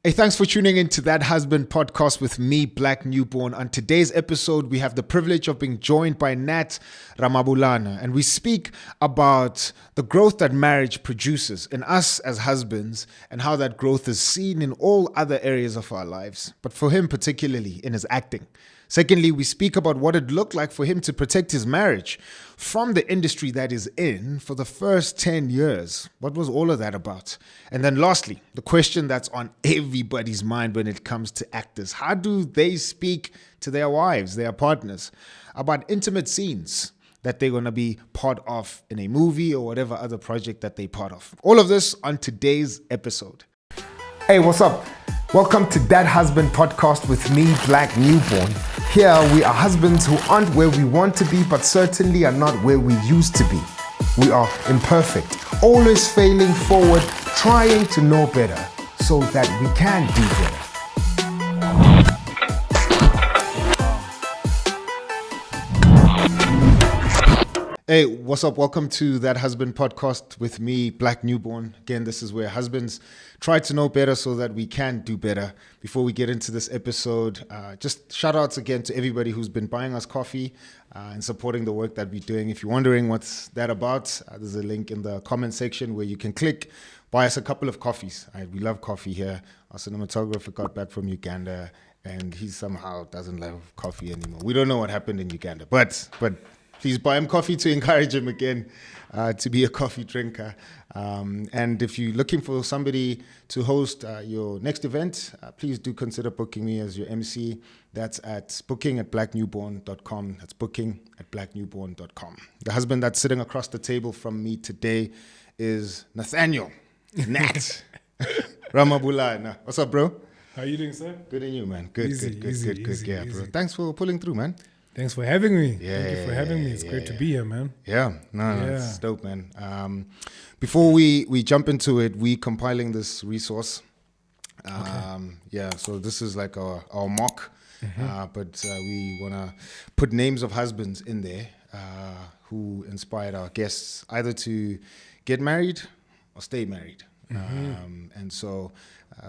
Hey, thanks for tuning in to That Husband Podcast with me, Black Newborn. On today's episode, we have the privilege of being joined by Nat Ramabulana, and we speak about the growth that marriage produces in us as husbands and how that growth is seen in all other areas of our lives, but for him particularly in his acting. Secondly, we speak about what it looked like for him to protect his marriage from the industry that is in for the first 10 years. What was all of that about? And then lastly, the question that's on everybody's mind when it comes to actors. How do they speak to their wives, their partners, about intimate scenes that they're going to be part of in a movie or whatever other project that they're part of? All of this on today's episode. Hey, what's up? Welcome to That Husband Podcast with me, Black Newborn. Here we are husbands who aren't where we want to be, but certainly are not where we used to be. We are imperfect, always failing forward, trying to know better so that we can do better. Hey, what's up? Welcome to That Husband Podcast with me, Black Newborn. Again, this is where husbands try to know better so that we can do better. Before we get into this episode, just shout outs again to everybody who's been buying us coffee and supporting the work that we're doing. If you're wondering what's that about, there's a link in the comment section where you can click, buy us a couple of coffees. We love coffee here. Our cinematographer got back from Uganda and he somehow doesn't love coffee anymore. We don't know what happened in Uganda, but please buy him coffee to encourage him again to be a coffee drinker. And if you're looking for somebody to host your next event, please do consider booking me as your MC. That's at booking@blacknewborn.com. That's booking@blacknewborn.com. The husband that's sitting across the table from me today is Nathaniel, Nat Ramabulana. What's up, bro? How you doing, sir? Good and you, man. Good. Yeah, bro. Thanks for pulling through, man. Thanks for having me. Thank you for having me. It's great to be here, man. Yeah, it's dope, man. Before we jump into it, we compiling this resource. So this is like our mock, but we want to put names of husbands in there who inspired our guests either to get married or stay married. And so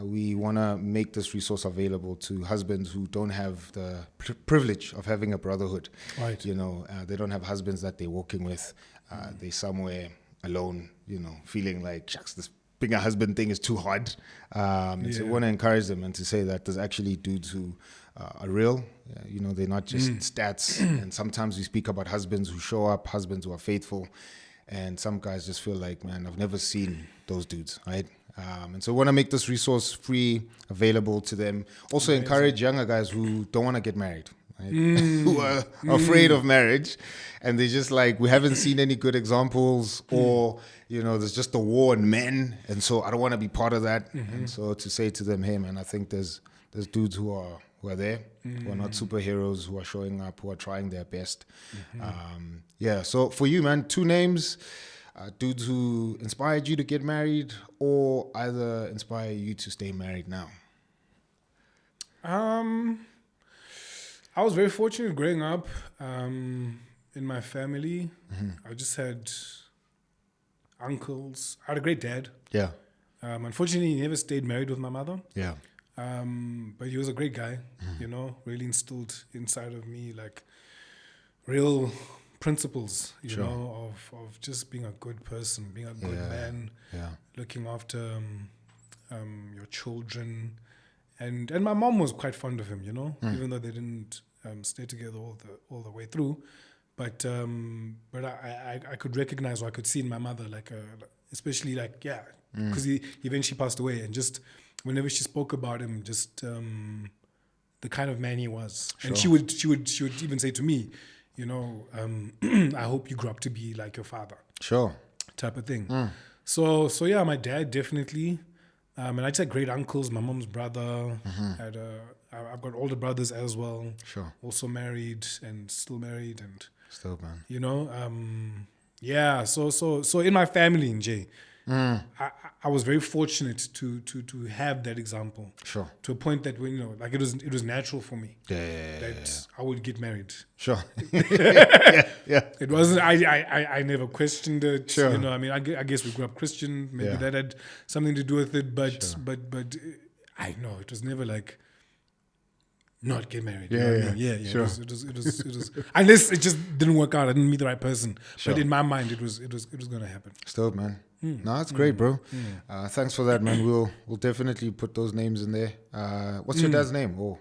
we want to make this resource available to husbands who don't have the privilege of having a brotherhood. Right. You know, they don't have husbands that they're walking with. They're somewhere alone, you know, feeling like, shucks, this being a husband thing is too hard. So we want to encourage them and to say that there's actually dudes who are real. You know, they're not just stats. And sometimes we speak about husbands who show up, husbands who are faithful. And some guys just feel like, man, I've never seen those dudes, right? And so we want to make this resource free, available to them. Also encourage younger guys who don't want to get married, right? Who are afraid of marriage. And they're just like, we haven't seen any good examples or, you know, there's just a war in men. And so I don't want to be part of that. And so to say to them, hey, man, I think there's dudes who are there, who are not superheroes, who are showing up, who are trying their best. So for you, man, two names, dudes who inspired you to get married or either inspire you to stay married now. I was very fortunate growing up in my family. I just had uncles. I had a great dad. Yeah. Unfortunately, he never stayed married with my mother. Yeah. But he was a great guy, you know, really instilled inside of me like real principles, you know, of just being a good person, being a good man, looking after your children. And my mom was quite fond of him, you know, even though they didn't stay together all the way through. But I could recognize, or I could see in my mother, like, especially like, because he eventually passed away, and just whenever she spoke about him, just the kind of man he was. Sure. And she would even say to me, you know, I hope you grow up to be like your father. Sure. Type of thing. So yeah, my dad definitely. And I just had great uncles, my mom's brother. I've got older brothers as well. Sure. Also married and still married, and still, man. You know, So in my family in J, I was very fortunate to have that example. Sure. To a point that when, you know, like it was natural for me. That I would get married. Sure. It wasn't. I never questioned it. Sure. You know, I mean, I guess we grew up Christian. Maybe that had something to do with it. But I know it was never like not get married. Yeah, You know what I mean? Yeah. sure. It was unless it just didn't work out. I didn't meet the right person. Sure. But in my mind, it was gonna happen. Still, man. No, that's great, bro. Thanks for that, man. We'll definitely put those names in there. What's your dad's name? Oh,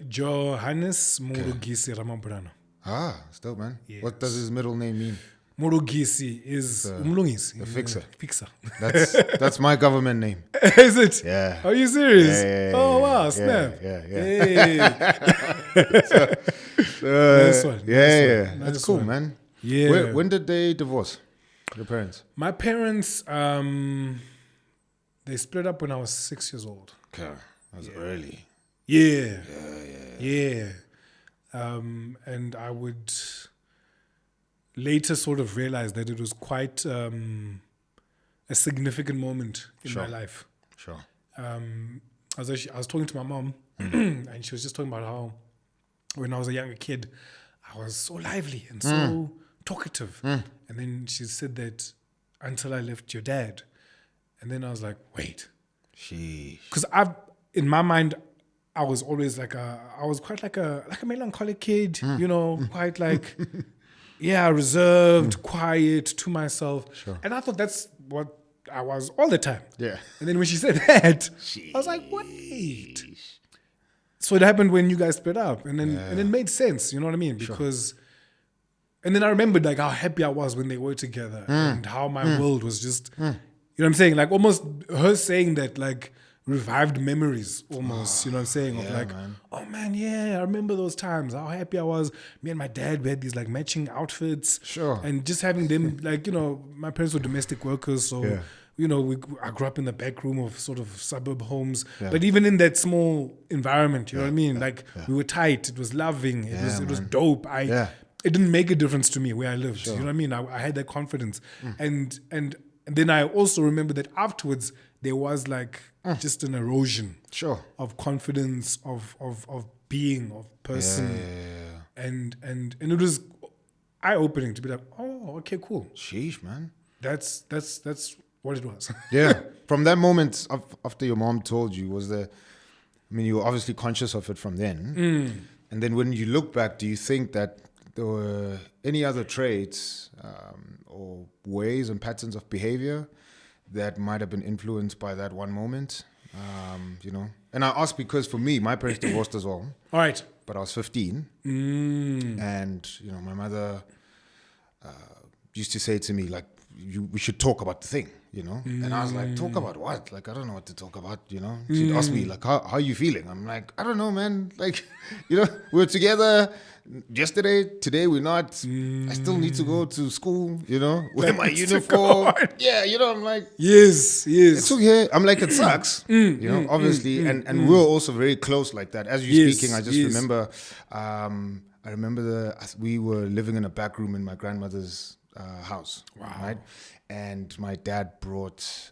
Johannes Murugisi Ramabulana. still, man. Yes. What does his middle name mean? Murugisi is umlungisi. The fixer. Fixer. That's my government name. Is it? Yeah. Are you serious? Yeah, Oh wow, snap. Yeah. Hey. Nice one. Yeah. Nice That's cool, one. man. Yeah. When did they divorce? Your parents? My parents, they split up when I was 6 years old. Okay. That was early. Yeah. And I would later sort of realize that it was quite a significant moment in my life. Sure. I was talking to my mom, and she was just talking about how when I was a younger kid, I was so lively and so talkative. And then she said that until I left your dad. And then I was like, wait. Because in my mind, I was always I was quite like a melancholic kid, you know, quite like, reserved, quiet, to myself. Sure. And I thought that's what I was all the time. Yeah. And then when she said that, I was like, wait. So it happened when you guys split up, and it made sense, you know what I mean? Because, and then I remembered like how happy I was when they were together, and how my world was just, you know what I'm saying? Like almost her saying that like revived memories almost, you know what I'm saying? Of like, man. oh man, I remember those times, how happy I was. Me and my dad, we had these like matching outfits. Sure. And just having them, like, you know, my parents were domestic workers, so you know, I grew up in the back room of sort of suburb homes, but even in that small environment, you know what I mean? Like we were tight, it was loving, it was dope. It didn't make a difference to me where I lived. You know what I mean? I had that confidence, and then I also remember that afterwards there was like just an erosion, of confidence, of being, of person, and it was eye opening to be like, oh, okay, cool. Sheesh, man. That's what it was. Yeah. From that moment after your mom told you, you were obviously conscious of it from then. And then when you look back, do you think that there were any other traits or ways and patterns of behavior that might have been influenced by that one moment? You know, and I ask because for me, my parents divorced as well. All right. But I was 15. And, you know, my mother used to say to me, like, we should talk about the thing, you know? And I was like, talk about what? Like, I don't know what to talk about, you know? She'd ask me, like, how are you feeling? I'm like, I don't know, man. Like, you know, we were together yesterday, today we're not. I still need to go to school, you know? Wear my uniform. Yeah, you know, I'm like, yes. it's okay. I'm like, it sucks, you know, obviously. And we're also very close like that. As you're speaking, I just remember, I remember we were living in a back room in my grandmother's house, right? And my dad brought,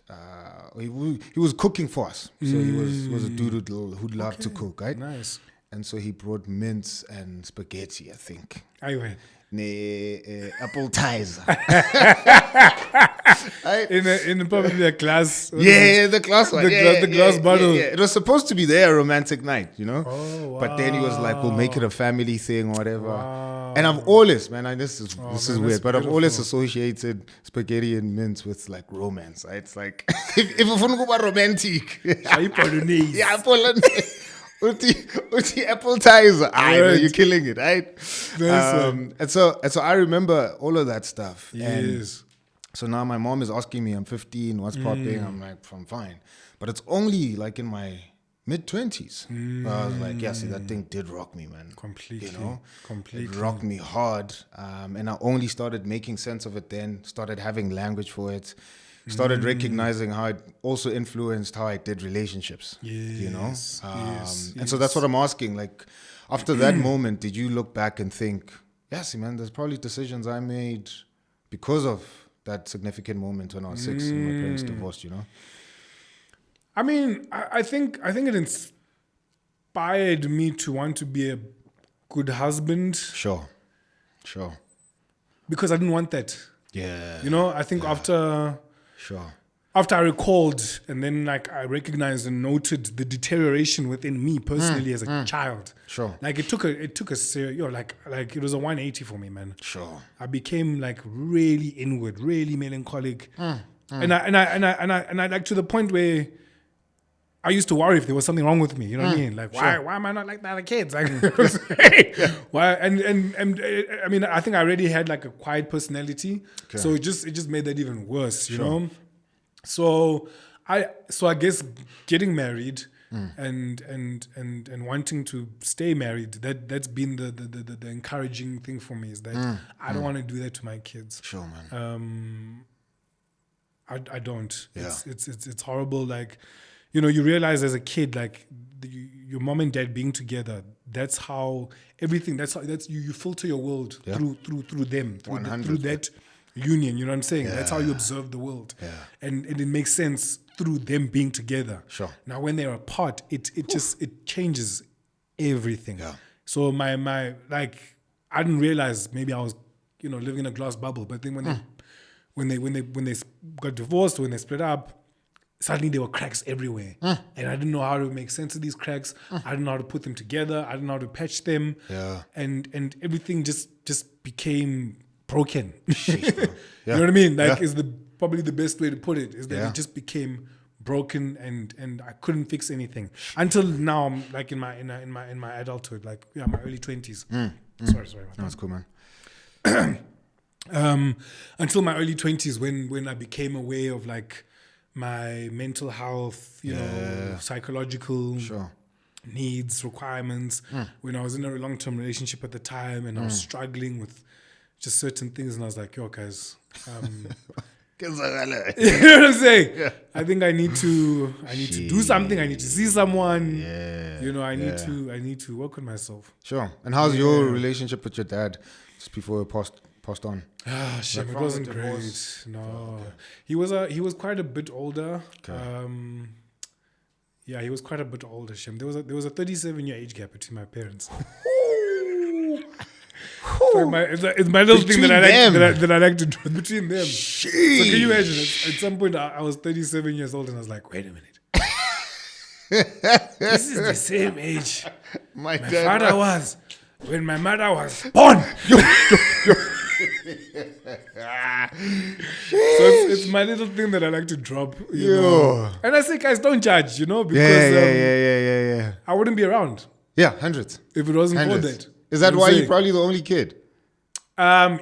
he was cooking for us. So he was a dude who loved to cook, right? Nice. And so he brought mince and spaghetti, I think. I went. Apple ties. in probably a glass. The glass one. The glass bottle. Yeah. It was supposed to be there a romantic night, you know? Oh, wow. But then he was like, we'll make it a family thing or whatever. Wow. And I've always, man, this is weird, but I've always beautiful. associated spaghetti and mince with like romance. Right? It's like, if you want to go romantic. Polonaise. Yeah, Polonaise. Uti apple ties. You're killing it, right? And so I remember all of that stuff. Yes. And so now my mom is asking me, I'm 15, what's popping? I'm like, I'm fine. But it's only like in my mid-20s. I was like, see, that thing did rock me, man. Completely. You know? Completely. It rocked me hard. And I only started making sense of it then, started having language for it. Started recognizing how it also influenced how I did relationships, you know? And so that's what I'm asking. Like, after that moment, did you look back and think, man, there's probably decisions I made because of that significant moment when I was 6 and my parents divorced, you know? I mean, I think it inspired me to want to be a good husband. Sure. Because I didn't want that. Yeah. You know, I think after after I recalled, and then like I recognized and noted the deterioration within me personally as a child. Sure. Like it took a serious, like it was a 180 for me, man. Sure. I became like really inward, really melancholic, and I like to the point where I used to worry if there was something wrong with me. You know what I mean? Like why am I not like the other kids? Like why? And I mean I think I already had like a quiet personality, so it just made that even worse. You know. So I guess getting married and wanting to stay married, that's been the encouraging thing for me, is that I don't want to do that to my kids. Sure, man. I don't. Yeah. It's horrible. Like, you know, you realize as a kid, like your mom and dad being together, that's how everything. That's you filter your world through them, through that union. You know what I'm saying? That's how you observe the world. Yeah. And it makes sense through them being together. Sure. Now when they're apart, it changes everything. Yeah. So my like I didn't realize, maybe I was, you know, living in a glass bubble. But then when they got divorced, when they split up, suddenly there were cracks everywhere. And I didn't know how to make sense of these cracks. I didn't know how to put them together. I didn't know how to patch them. Yeah. And everything just became broken. Sheesh, You know what I mean? Like is probably the best way to put it, is that it just became broken and I couldn't fix anything until now. I'm like in my adulthood, like my early 20s. Sorry. That's cool, man. Until my early 20s when I became aware of like my mental health, you know, psychological needs, requirements. When I was in a long-term relationship at the time and I was struggling with just certain things, and I was like, yo, guys, you know what I'm saying? Yeah. I think I need to do something. I need to see someone. Yeah. You know, I need to work on myself. Sure. And how's your relationship with your dad just before he passed on? Shit, it wasn't great. No. Okay. He was quite a bit older. Okay. He was quite a bit older, Shem. There was a 37-year age gap between my parents. So it's my little thing that I like to do between them. Jeez. So can you imagine? At some point, I was 37 years old, and I was like, wait a minute. This is the same age my father was when my mother was born. So it's my little thing that I like to drop, you know. And I say, guys, don't judge, you know, because yeah. I wouldn't be around. Yeah, hundreds. If it wasn't for that. Is that why you're probably the only kid? On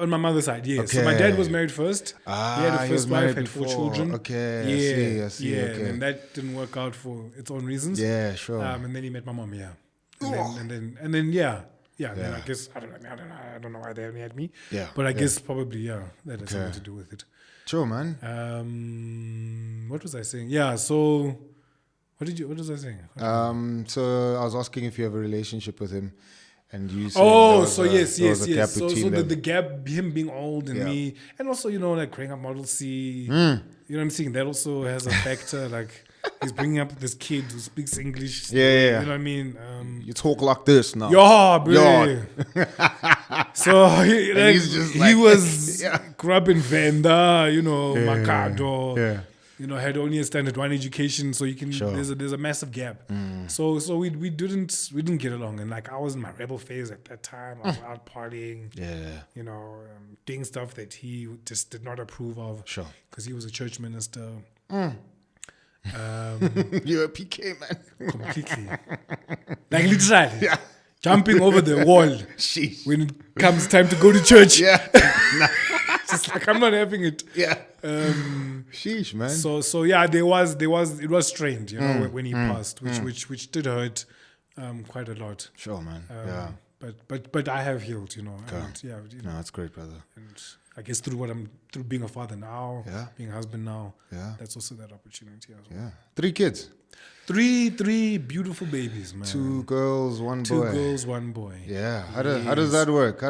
my mother's side, yes. Okay. So my dad was married first. He had a first wife, had 4 children. Okay, I see. Okay. And that didn't work out for its own reasons. Yeah, sure. And then he met my mom, And then then I guess I don't know why they only had me. Yeah. But I guess probably that has something to do with it. Sure, man. What was I saying? Yeah, so what was I saying? So I was asking if you have a relationship with him, and you said yes. So the gap, him being old and me, and also, you know, like growing up Model C, you know what I'm saying? That also has a factor. Like he's bringing up this kid who speaks English. Yeah. You know what I mean? You talk like this now. Yeah, bro. So he was grew up in Venda, you know, Mercado. Yeah. You know, had only a standard 1 education, so you can. There's a massive gap. So we didn't get along, and like I was in my rebel phase at that time. I was out partying. Yeah. You know, doing stuff that he just did not approve of. Sure. Because he was a church minister. You're a PK, man. Completely. Like literally. Yeah. Jumping over the wall. Sheesh. When it comes time to go to church. Yeah. Just like I'm not having it. Yeah. Sheesh, man. So yeah, it was strained, you know, when he passed, which did hurt quite a lot. Sure, man. But I have healed, you know. And, no, that's great, brother. And I guess through being a father now, being a husband now, that's also that opportunity as well. Yeah. 3 kids. 3 beautiful babies, man. 2 girls, 1 boy. 2 girls, 1 boy. Yeah. How does that work?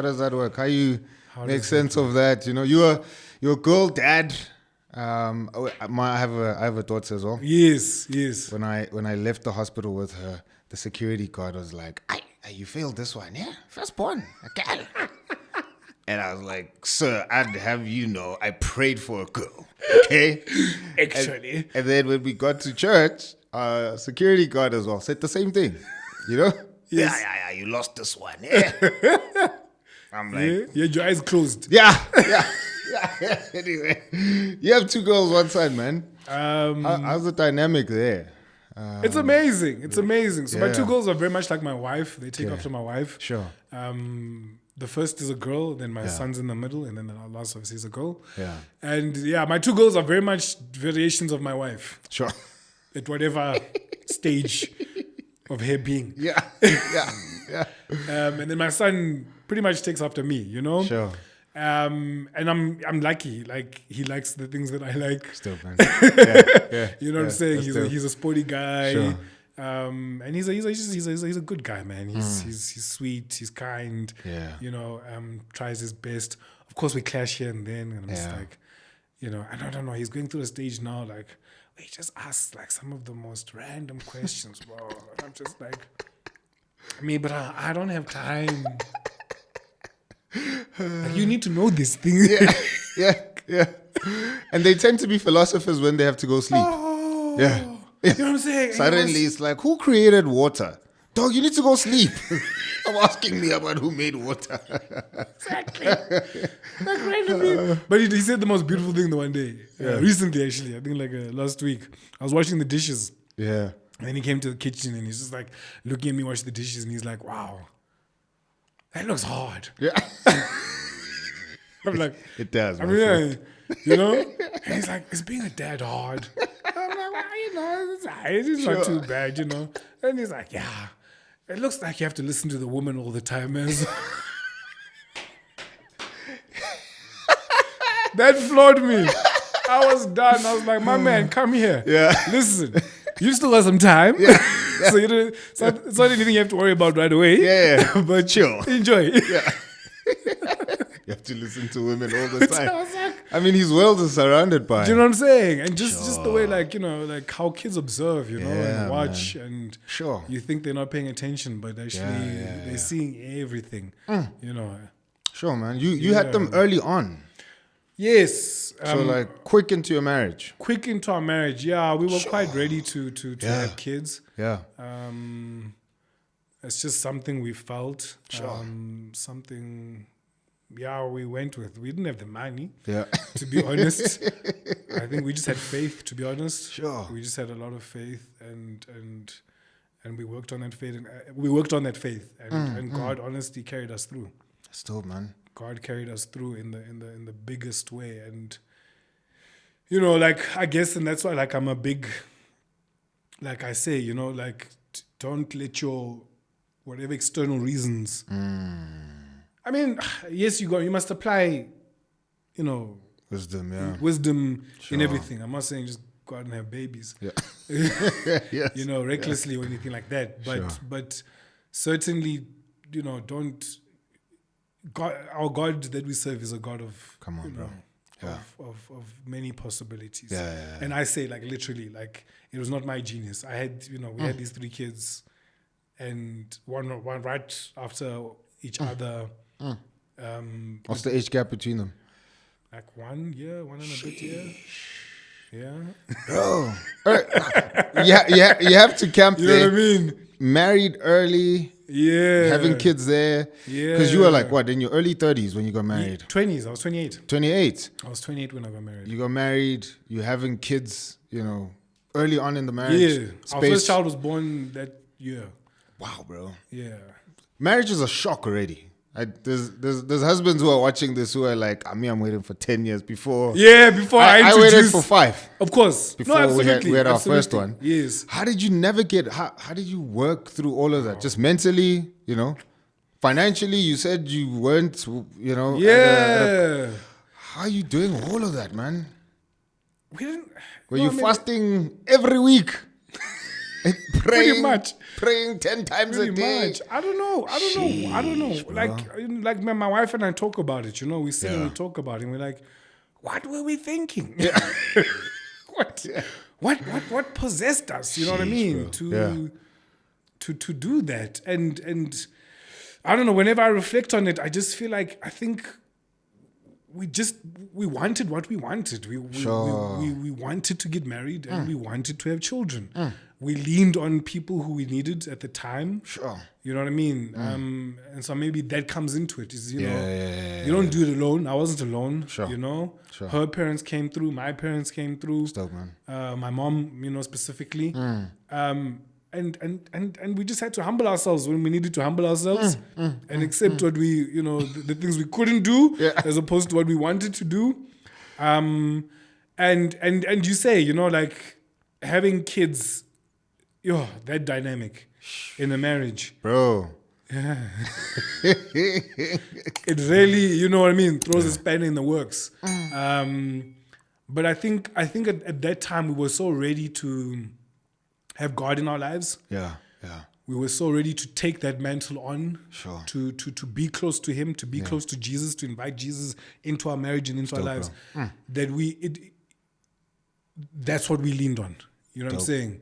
How you make sense of that? You know, you're a girl dad. I have a daughter as well. Yes. When I left the hospital with her, the security guard was like, "You failed this one, yeah? Firstborn, a girl." And I was like, sir, I'd have you know, I prayed for a girl. Okay? Actually. And then when we got to church, security guard as well said the same thing. You know? Yes. Yeah, you lost this one. Yeah. I'm like, Yeah, you had your eyes closed. yeah. Anyway, you have 2 girls, 1 son, man. How's the dynamic there? It's amazing. It's amazing. So my Yeah. 2 girls are very much like my wife. They take after my wife. Sure. The first is a girl, then my son's in the middle, and then the last obviously is a girl. Yeah. And yeah, my 2 girls are very much variations of my wife Sure. at whatever stage of her being. Yeah. And then my son pretty much takes after me, you know? Sure. And I'm lucky. Like, he likes the things that I like. Still, man. Yeah. You know what I'm saying? that's He's dope. he's a sporty guy. Sure. And he's a good guy, man. He's sweet, he's kind. Yeah. You know, tries his best. Of course, we clash here and then, and I'm just Yeah. like, you know, and I don't know. He's going through a stage now, like, where he just asks like some of the most random questions, bro. And I'm just like, but I don't have time. Like, you need to know these things. Yeah. And they tend to be philosophers when they have to go sleep. Oh, Yeah. you know what I'm saying? And Suddenly it's like, who created water? Dog, you need to go sleep. I'm asking me about who made water. Exactly. Like randomly. But he said the most beautiful thing the one day. Recently, actually. I think like last week. I was washing the dishes. Yeah. And then he came to the kitchen and he's just like looking at me wash the dishes and he's like, wow, that looks hard. Yeah. I'm like, It does. I my mean, friend. yeah, you know? And he's like, is being a dad hard? I'm like, well, you know, it's not too bad, you know? And he's like, yeah, it looks like you have to listen to the woman all the time, man. That floored me. I was done. I was like, my man, come here. Yeah. Listen, you still got some time. So it's not anything you have to worry about right away. Yeah. But Chill. enjoy. Yeah. You have to listen to women all the I time. was like, I mean, his world is surrounded by. do you know what I'm saying? And just the way, like, you know, like how kids observe, you know, Yeah, and watch, and Sure. you think they're not paying attention, but actually they're seeing everything, you know. Sure, man. You had them early on. Yes. So like quick into your marriage. Quick into our marriage. Yeah, we were quite ready to have kids. Yeah. It's just something we felt. Sure. Something, we went with. We didn't have the money, Yeah. to be honest. I think we just had faith, to be honest. Sure. We just had a lot of faith, and we worked on that faith, and God honestly carried us through. Still, man. God carried us through in the biggest way, and you know, like, I guess, and that's why, like, I'm a big, like I say, you know, like, don't let your whatever external reasons. I mean, yes, you must apply, you know, Wisdom. in everything. I'm not saying just go out and have babies, Yeah. Yes. you know, recklessly or anything like that. But certainly, you know, don't. God, our God that we serve is a God of, Come on, you know, bro. of many possibilities. Yeah. And I say, like, literally, like, it was not my genius. I had, you know, we had these 3 kids, and one right after each other. What's the age gap between them? Like 1 year, 1 and a bit year. Yeah. Oh. Yeah. You have to camp You know there. what I mean? Married early. Yeah. Having kids there. Yeah. Because you were like, what, in your early 30s when you got married? 20s. I was 28. 28. I was 28 when I got married. You got married. You're having kids, you know, early on in the marriage. Yeah. Our first child was born that year. Wow, bro. Yeah. Marriage is a shock already. There's husbands who are watching this who are like, I'm waiting for 10 years before. Yeah, before I waited introduced. for 5. Of course. Before we had our first one. Yes. How did you navigate? How did you work through all of that? Just mentally, you know? Financially, you said you weren't, you know? Yeah. How are you doing all of that, man? We didn't. Were you fasting every week? Praying, Pretty much. Praying 10 times a Pretty day? much. I don't know. Like my wife and I talk about it, you know? We sit and we talk about it and we're like, what were we thinking? Yeah. What possessed us? You know what I mean? Bro. To do that. And I don't know, whenever I reflect on it, I just feel like I think we wanted what we wanted. We wanted to get married and we wanted to have children. We leaned on people who we needed at the time. Sure. You know what I mean? And so maybe that comes into it. Is you don't do it alone. I wasn't alone. Sure. You know, Sure. her parents came through. My parents came through. Dope, man. My mom, specifically. And we just had to humble ourselves when we needed to humble ourselves and accept what we, the things we couldn't do as opposed to what we wanted to do. And you say, like having kids, that dynamic in a marriage. Bro. Yeah. It really, throws a spanner in the works. But I think at that time we were so ready to have God in our lives. Yeah. We were so ready to take that mantle on. Sure. To be close to Him, to be close to Jesus, to invite Jesus into our marriage and into our lives. That that's what we leaned on. You know what I'm saying?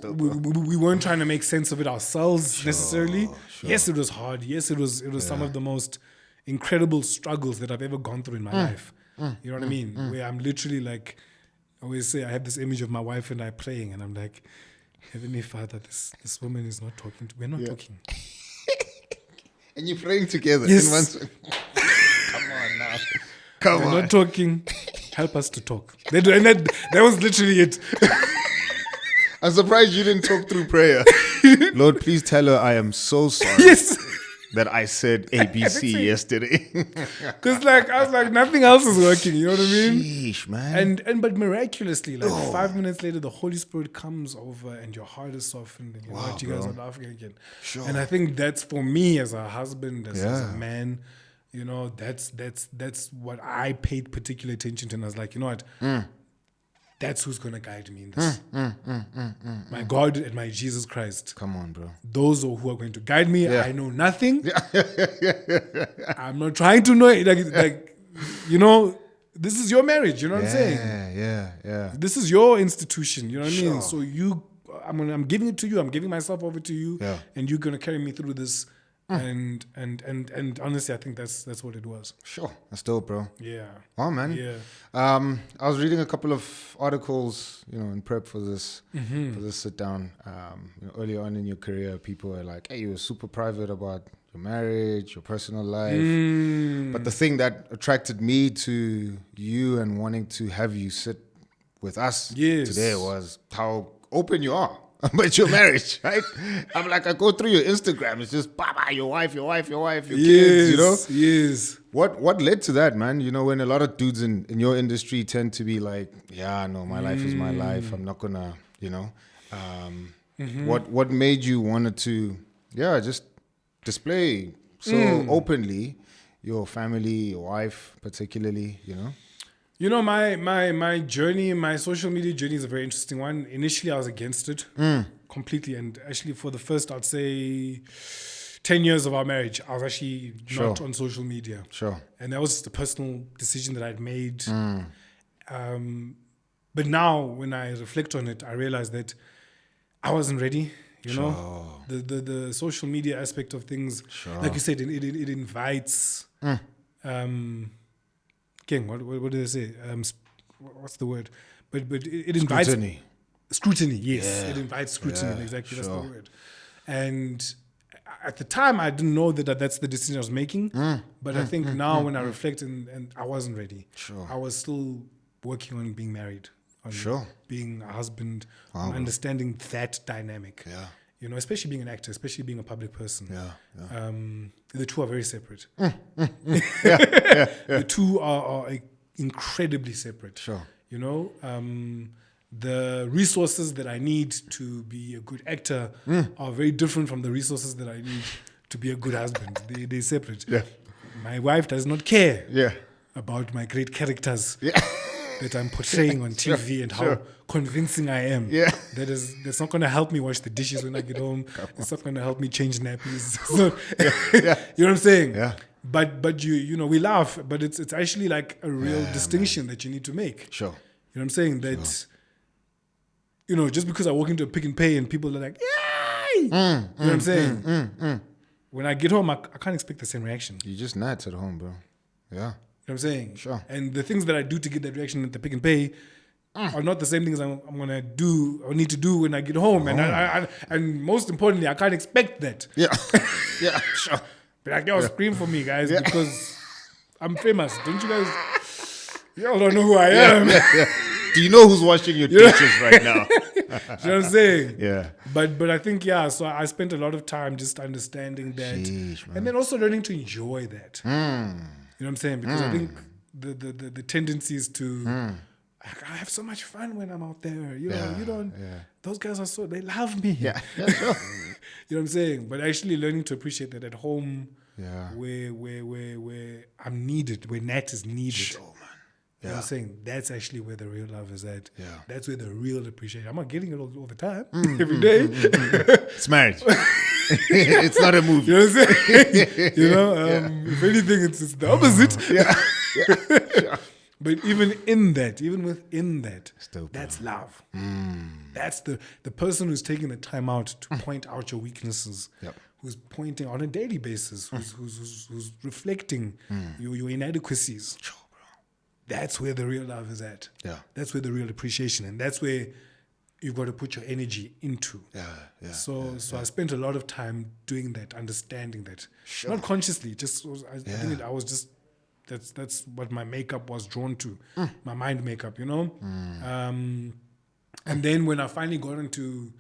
We weren't trying to make sense of it ourselves necessarily. Sure. Yes, it was hard. Yes, it was some of the most incredible struggles that I've ever gone through in my life. You know what I mean? Where I'm literally like, I always say I have this image of my wife and I praying, and I'm like, Heavenly Father, this woman is not talking. We're not talking. And you're praying together. Yes. Come on now. Come on. We're not talking. Help us to talk. That was literally it. I'm surprised you didn't talk through prayer. Lord, please tell her I am so sorry. Yes. That I said ABC yesterday. Because I was like, nothing else is working. You know what I mean? Sheesh, man. But miraculously, 5 minutes later, the Holy Spirit comes over and your heart is softened and you guys are laughing again. Sure. And I think that's for me as a husband, as a man, that's what I paid particular attention to. And I was like, you know what? That's who's going to guide me in this. My God and my Jesus Christ. Come on, bro. Those who are going to guide me. I know nothing. I'm not trying to know. This is your marriage. You know what I'm saying? Yeah. This is your institution. You know what I mean? So I'm giving it to you. I'm giving myself over to you. Yeah. And you're going to carry me through this. And honestly, I think that's what it was. Sure. That's dope, bro. Yeah. Oh, man. Yeah. I was reading a couple of articles, in prep for this sit down. Early on in your career, people are like, hey, you were super private about your marriage, your personal life. But the thing that attracted me to you and wanting to have you sit with us today was how open you are about your marriage, right? I'm like, I go through your Instagram, it's just your wife, your kids, Yes. What led to that, man? When a lot of dudes in your industry tend to be like, my life is my life, I'm not gonna, what made you wanted to just display so openly your family, your wife particularly, my journey, my social media journey is a very interesting one. Initially, I was against it completely. And actually, for the first, I'd say, 10 years of our marriage, I was actually not on social media. Sure. And that was just a personal decision that I'd made. But now, when I reflect on it, I realize that I wasn't ready. The social media aspect of things, like you said, it invites... what did I say? What's the word? But it invites scrutiny. Yes, it invites scrutiny. Yeah, exactly, that's the word. And at the time, I didn't know that that's the decision I was making. But I think now, when I reflect, and I wasn't ready. Sure, I was still working on being married, on being a husband, on understanding that dynamic. Yeah. Especially being an actor, especially being a public person. Yeah. The two are very separate. The two are incredibly separate. Sure. The resources that I need to be a good actor are very different from the resources that I need to be a good husband. They're separate. Yeah. My wife does not care about my great characters. Yeah. That I'm portraying on TV and how convincing I am. Yeah. That's not going to help me wash the dishes when I get home. It's not going to help me change nappies. You know what I'm saying? Yeah. But we laugh, but it's actually like a real distinction that you need to make. Sure. You know what I'm saying? That just because I walk into a Pick and Pay and people are like, yay! You know what I'm saying? When I get home, I can't expect the same reaction. You just nuts at home, bro. Yeah. what I'm saying? Sure. And the things that I do to get that reaction at the Pick and Pay are not the same things I'm gonna do or need to do when I get home. And and most importantly, I can't expect that. Yeah. Yeah, sure. But like, yo, scream for me, guys, because I'm famous. Don't you guys? Y'all don't know who I am. Yeah. Do you know who's washing your dishes right now? You know what I'm saying? Yeah. But I think, so I spent a lot of time just understanding that. Sheesh, man. And then also learning to enjoy that. You know what I'm saying? Because I think the tendency is to, I have so much fun when I'm out there. You know, you don't, those guys are they love me. Yeah, sure. You know what I'm saying? But actually learning to appreciate that at home, where I'm needed, where Nat is needed. Sure, man. You know what I'm saying? That's actually where the real love is at. Yeah. That's where the real appreciation. I'm not getting it all the time, every day. It's marriage. It's not a movie. You know what I'm saying? If anything, it's the opposite. Sure. But even within that, Still, that's love. That's the person who's taking the time out to point out your weaknesses. Yep. Who's pointing on a daily basis, who's reflecting your inadequacies. Sure. That's where the real love is at. Yeah. That's where the real appreciation, and that's where you've got to put your energy into. Yeah. So I spent a lot of time doing that, understanding that, not consciously. I think I was just that's what my makeup was drawn to, my mind makeup, And then when I finally got into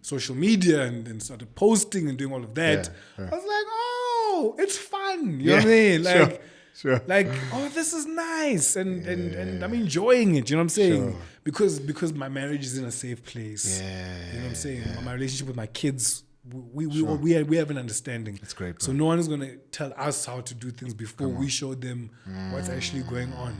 social media and started posting and doing all of that, I was like, oh, it's fun. You know what I mean? Like. Sure. Like, oh, this is nice, and I'm enjoying it. You know what I'm saying? Because my marriage is in a safe place. You know what I'm saying? My relationship with my kids, we have an understanding. That's great, bro. So no one is gonna tell us how to do things before we show them what's actually going on.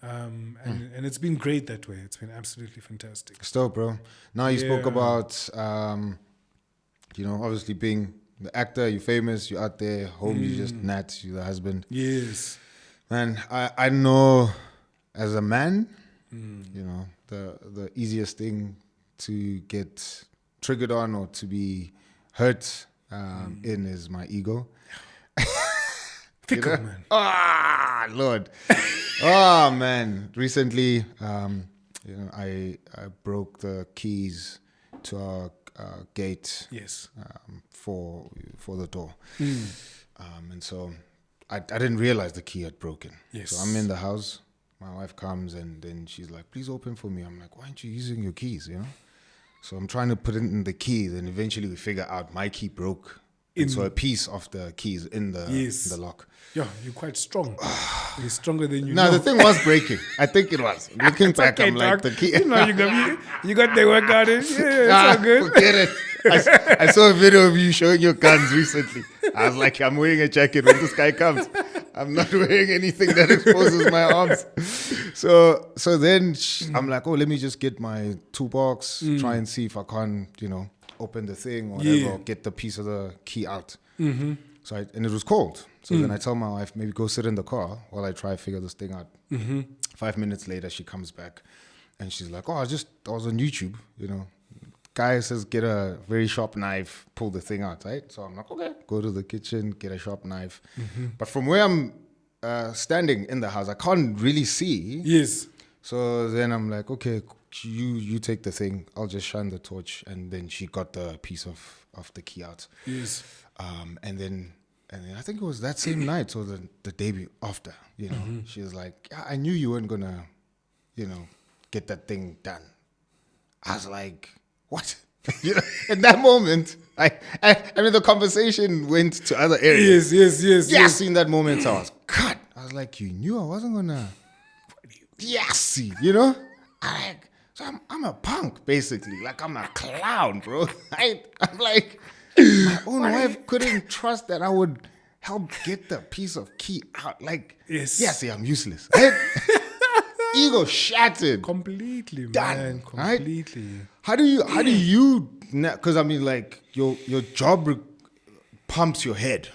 And it's been great that way. It's been absolutely fantastic. Still, bro. Now you spoke about, obviously being the actor, you're famous, you're out there, home, you just Nat, you're the husband. Yes. Man, I know as a man, the easiest thing to get triggered on or to be hurt in is my ego. Fickle, man. Ah, Lord. Oh, man. Recently, I broke the keys to our gate. Yes. For the door. And so I didn't realize the key had broken. Yes. So I'm in the house. My wife comes and then she's like, please open for me. I'm like, why aren't you using your keys, So I'm trying to put it in the key. Then eventually we figure out my key broke. And so a piece of the keys in the lock. Yeah, you're quite strong. You're stronger than you know. No, the thing was breaking. I think it was. Looking back, I'm like, the key. You got the workout in. Yeah, it's all good. Forget it. I saw a video of you showing your guns recently. I was like, I'm wearing a jacket when this guy comes. I'm not wearing anything that exposes my arms. So then I'm like, let me just get my toolbox, try and see if I can, open the thing or whatever, or get the piece of the key out. So and it was cold. So then I tell my wife, maybe go sit in the car while I try to figure this thing out. 5 minutes later, she comes back and she's like, I was on YouTube, Guy says, get a very sharp knife, pull the thing out, right? So I'm like, okay, go to the kitchen, get a sharp knife. But from where I'm standing in the house, I can't really see. Yes. So then I'm like, okay, you take the thing. I'll just shine the torch. And then she got the piece of the key out. Yes. And then I think it was that same night or the day after, she was like, I knew you weren't going to, get that thing done. I was like, what? In that moment, I mean, the conversation went to other areas. Yes. In that moment, I was cut. I was like, you knew I wasn't gonna. Yes, So I'm a punk, basically. Like, I'm a clown, bro. I'm like, my own wife couldn't trust that I would help get the piece of key out. Like, yes, I'm useless. Ego shattered. Completely, Done, man. Completely. Right? How do you, because I mean, like, your job pumps your head.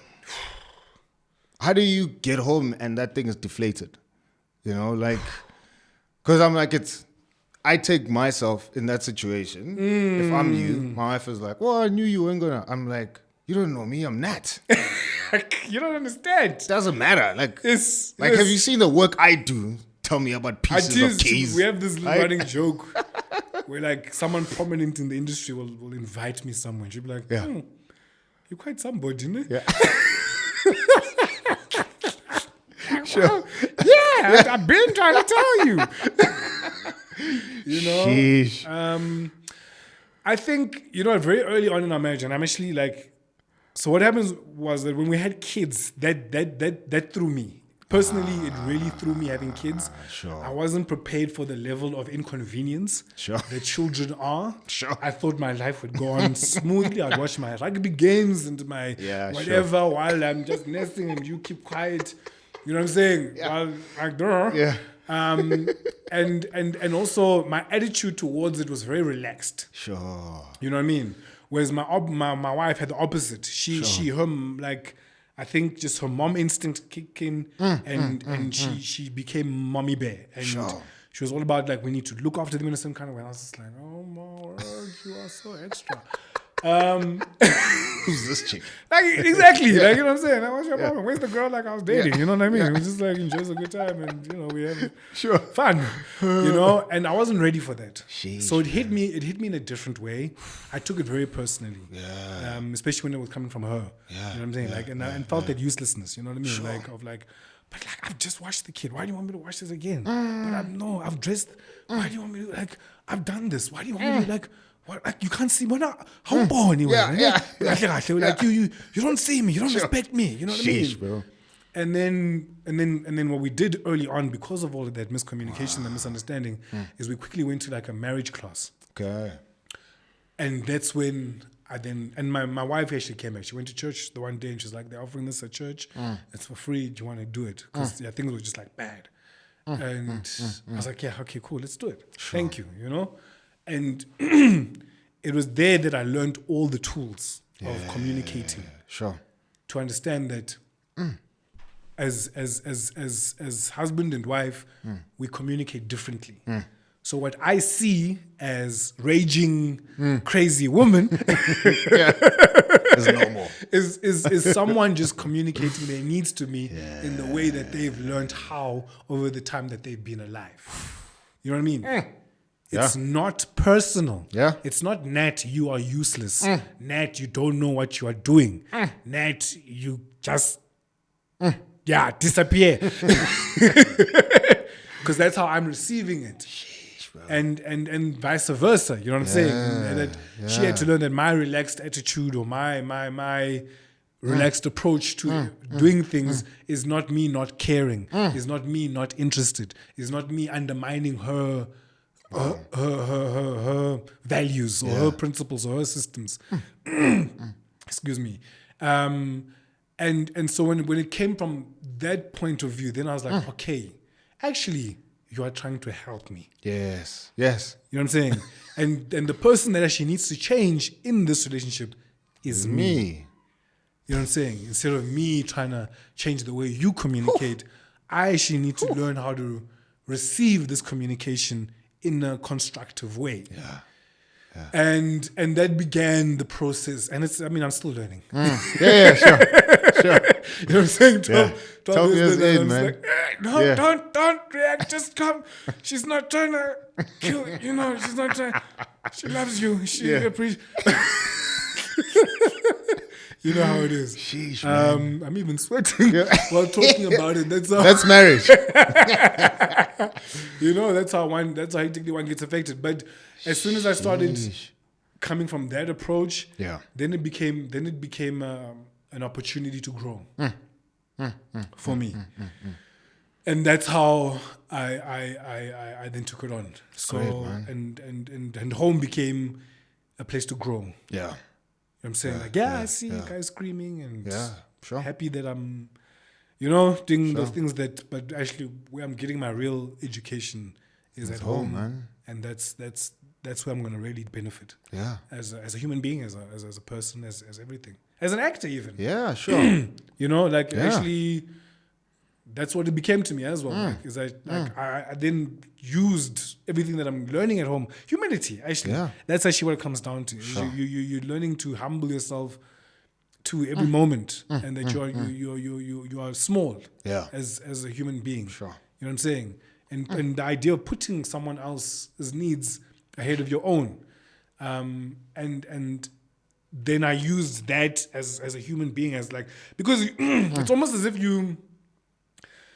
How do you get home and that thing is deflated? Because I'm like, I take myself in that situation. If I'm you, my wife is like, well, I knew you weren't gonna. I'm like, you don't know me, I'm Nat. Like, you don't understand. Doesn't matter. Like, It's have you seen the work I do? Tell me about pieces of keys. We have this running joke where like someone prominent in the industry will invite me somewhere. She'll be like, you're quite somebody, isn't it? Yeah. Sure. Yeah, I've been trying to tell you. You know? Sheesh. I think, very early on in our marriage, and I'm actually like, so what happens was that when we had kids, that threw me. Personally, it really threw me having kids. Sure. I wasn't prepared for the level of inconvenience that children are. Sure. I thought my life would go on smoothly. I'd watch my rugby games and my whatever while I'm just nesting and you keep quiet. You know what I'm saying? Yeah. While, like, duh. Yeah. And also my attitude towards it was very relaxed. Sure. You know what I mean? Whereas my wife had the opposite. I think just her mom instinct kicked in and she became mommy bear. And she was all about like, we need to look after them in a certain kind of way. And I was just like, oh my word, you are so extra. Who's this chick? Like, exactly. Like, you know what I'm saying? Like, what's your problem? Where's the girl like I was dating? You know what I mean? It was just like, enjoys a good time and, we have fun, and I wasn't ready for that. So it hit me in a different way. I took it very personally. Yeah. Especially when it was coming from her. Yeah. You know what I'm saying? And felt that uselessness, you know what I mean? But I've just watched the kid. Why do you want me to watch this again? But I've dressed. Why do you want me to, I've done this. Why do you want me to, what? Like, you can't see me. How born anyway? Like you don't see me. You don't respect me. You know what I mean? Bro. And then what we did early on, because of all of that miscommunication and misunderstanding, is we quickly went to like a marriage class. Okay. And that's when my wife actually came back. She went to church the one day and she's like, they're offering this at church. It's for free. Do you want to do it? Because things were just like bad. And I was like, yeah, okay, cool. Let's do it. Thank you. And it was there that I learned all the tools of communicating. Sure. To understand that as husband and wife, we communicate differently. So what I see as raging, crazy woman is normal. Is someone just communicating their needs to me in the way that they've learned how over the time that they've been alive. You know what I mean? It's not personal. Yeah. It's not, Nat, you are useless. Nat, you don't know what you are doing. Nat, you just, disappear. Because that's how I'm receiving it. Sheesh, bro. And vice versa. You know what I'm saying? And that she had to learn that my relaxed attitude or my relaxed approach to doing things is not me not caring. Is not me not interested. Is not me undermining her values or her principles or her systems. Excuse me. And so when it came from that point of view, then I was like, okay, actually, you are trying to help me. Yes. You know what I'm saying? and the person that actually needs to change in this relationship is me. You know what I'm saying? Instead of me trying to change the way you communicate, I actually need to learn how to receive this communication in a constructive way. And that began the process. And I'm still learning. Sure. You know what I'm saying? 12 years in, man. Like, don't react, just come. She's not trying to kill, she's not trying. She loves you. She appreciates. You know how it is. Sheesh, man. I'm even sweating while talking about it. That's marriage. That's how hectically one gets affected. But as soon as I started coming from that approach, then it became an opportunity to grow for me. And that's how I then took it on. So great, and home became a place to grow. Yeah. I'm saying I see guys screaming and happy that I'm, doing those things but actually where I'm getting my real education is at home, man. And that's where I'm going to really benefit. Yeah. As a human being, as a person, as everything, as an actor even. Yeah, sure. Actually, that's what it became to me as well. I then used everything that I'm learning at home. Humility, actually. Yeah. That's actually what it comes down to. Sure. You're learning to humble yourself to every moment, and that you are small Yeah. as a human being. Sure. You know what I'm saying? And the idea of putting someone else's needs ahead of your own, and then I used that as a human being as like, because it's almost as if you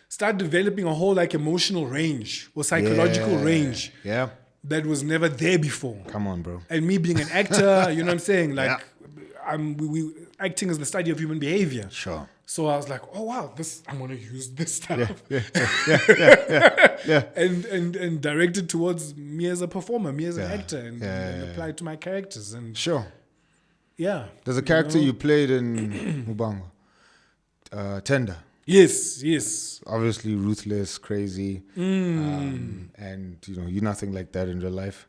start developing a whole like emotional range or psychological range Yeah. that was never there before. Come on, bro. And me being an actor, you know what I'm saying? Like, acting is the study of human behavior. Sure. So I was like, oh wow, I'm gonna use this stuff. Yeah. And direct it towards me as a performer, me as an actor, and apply it to my characters. And Sure. yeah. There's a character you played in Mubango. Tender. Yes. Obviously ruthless, crazy. And you're nothing like that in real life.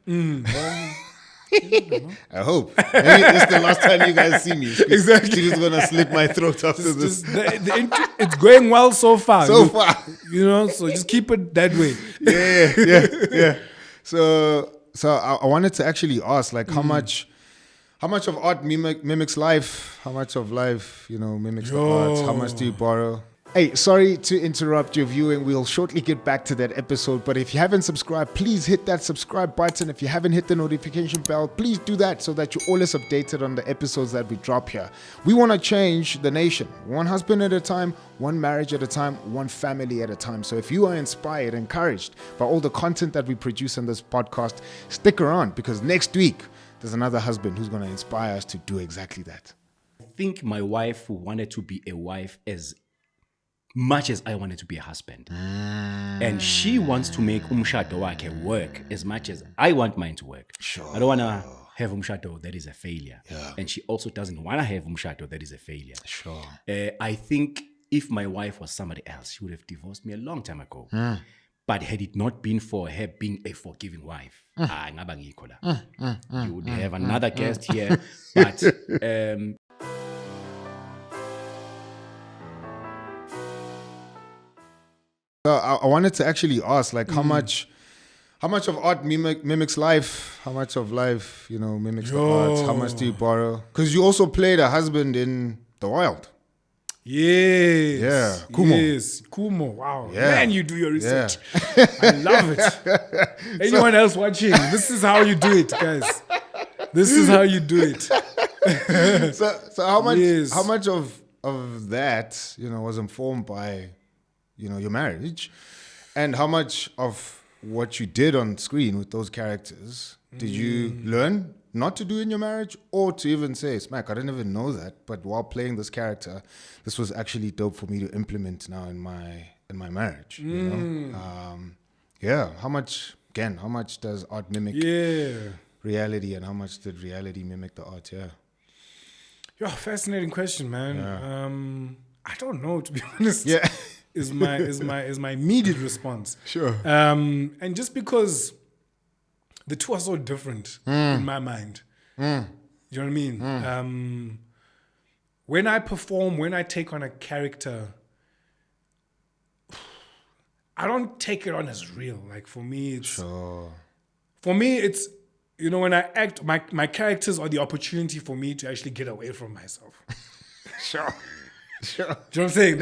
I hope. Maybe this is the last time you guys see me. Exactly. She's just gonna slit my throat after this. It's going well so far. So far. So just keep it that way. Yeah. So I wanted to actually ask, like, how much of art mimics life? How much of life, mimics the art? How much do you borrow? Hey, sorry to interrupt your viewing. We'll shortly get back to that episode. But if you haven't subscribed, please hit that subscribe button. If you haven't hit the notification bell, please do that so that you're always updated on the episodes that we drop here. We want to change the nation. One husband at a time, one marriage at a time, one family at a time. So if you are inspired, encouraged by all the content that we produce on this podcast, stick around, because next week, there's another husband who's going to inspire us to do exactly that. I think my wife wanted to be a wife as much as I wanted to be a husband. And she wants to make umshado wakhe work as much as I want mine to work. Sure. I don't want to have umshado that is a failure. Yeah. And she also doesn't want to have umshado that is a failure. Sure. I think if my wife was somebody else, she would have divorced me a long time ago. But had it not been for her being a forgiving wife, ngaba ngikho la. You would have another guest here. But So I wanted to actually ask, like, how much of art mimics life? How much of life, mimics the art? How much do you borrow? Because you also played a husband in The Wild. Yes. Yeah. Kumo. Yes. Kumo. Wow. Yeah. Man, you do your research. I love it. Anyone else watching? This is how you do it, guys. This is how you do it. So how much of that, was informed by, your marriage, and how much of what you did on screen with those characters did you learn not to do in your marriage, or to even say, Smack, I didn't even know that, but while playing this character, this was actually dope for me to implement now in my marriage. How much does art mimic reality, and how much did reality mimic the art? Fascinating question, man. I don't know, to be honest. Is my immediate response. Sure. And just because the two are so different in my mind. You know what I mean? When I perform, when I take on a character, I don't take it on as real. Like, for me, it's when I act, my characters are the opportunity for me to actually get away from myself. Sure. Do you know what I'm saying?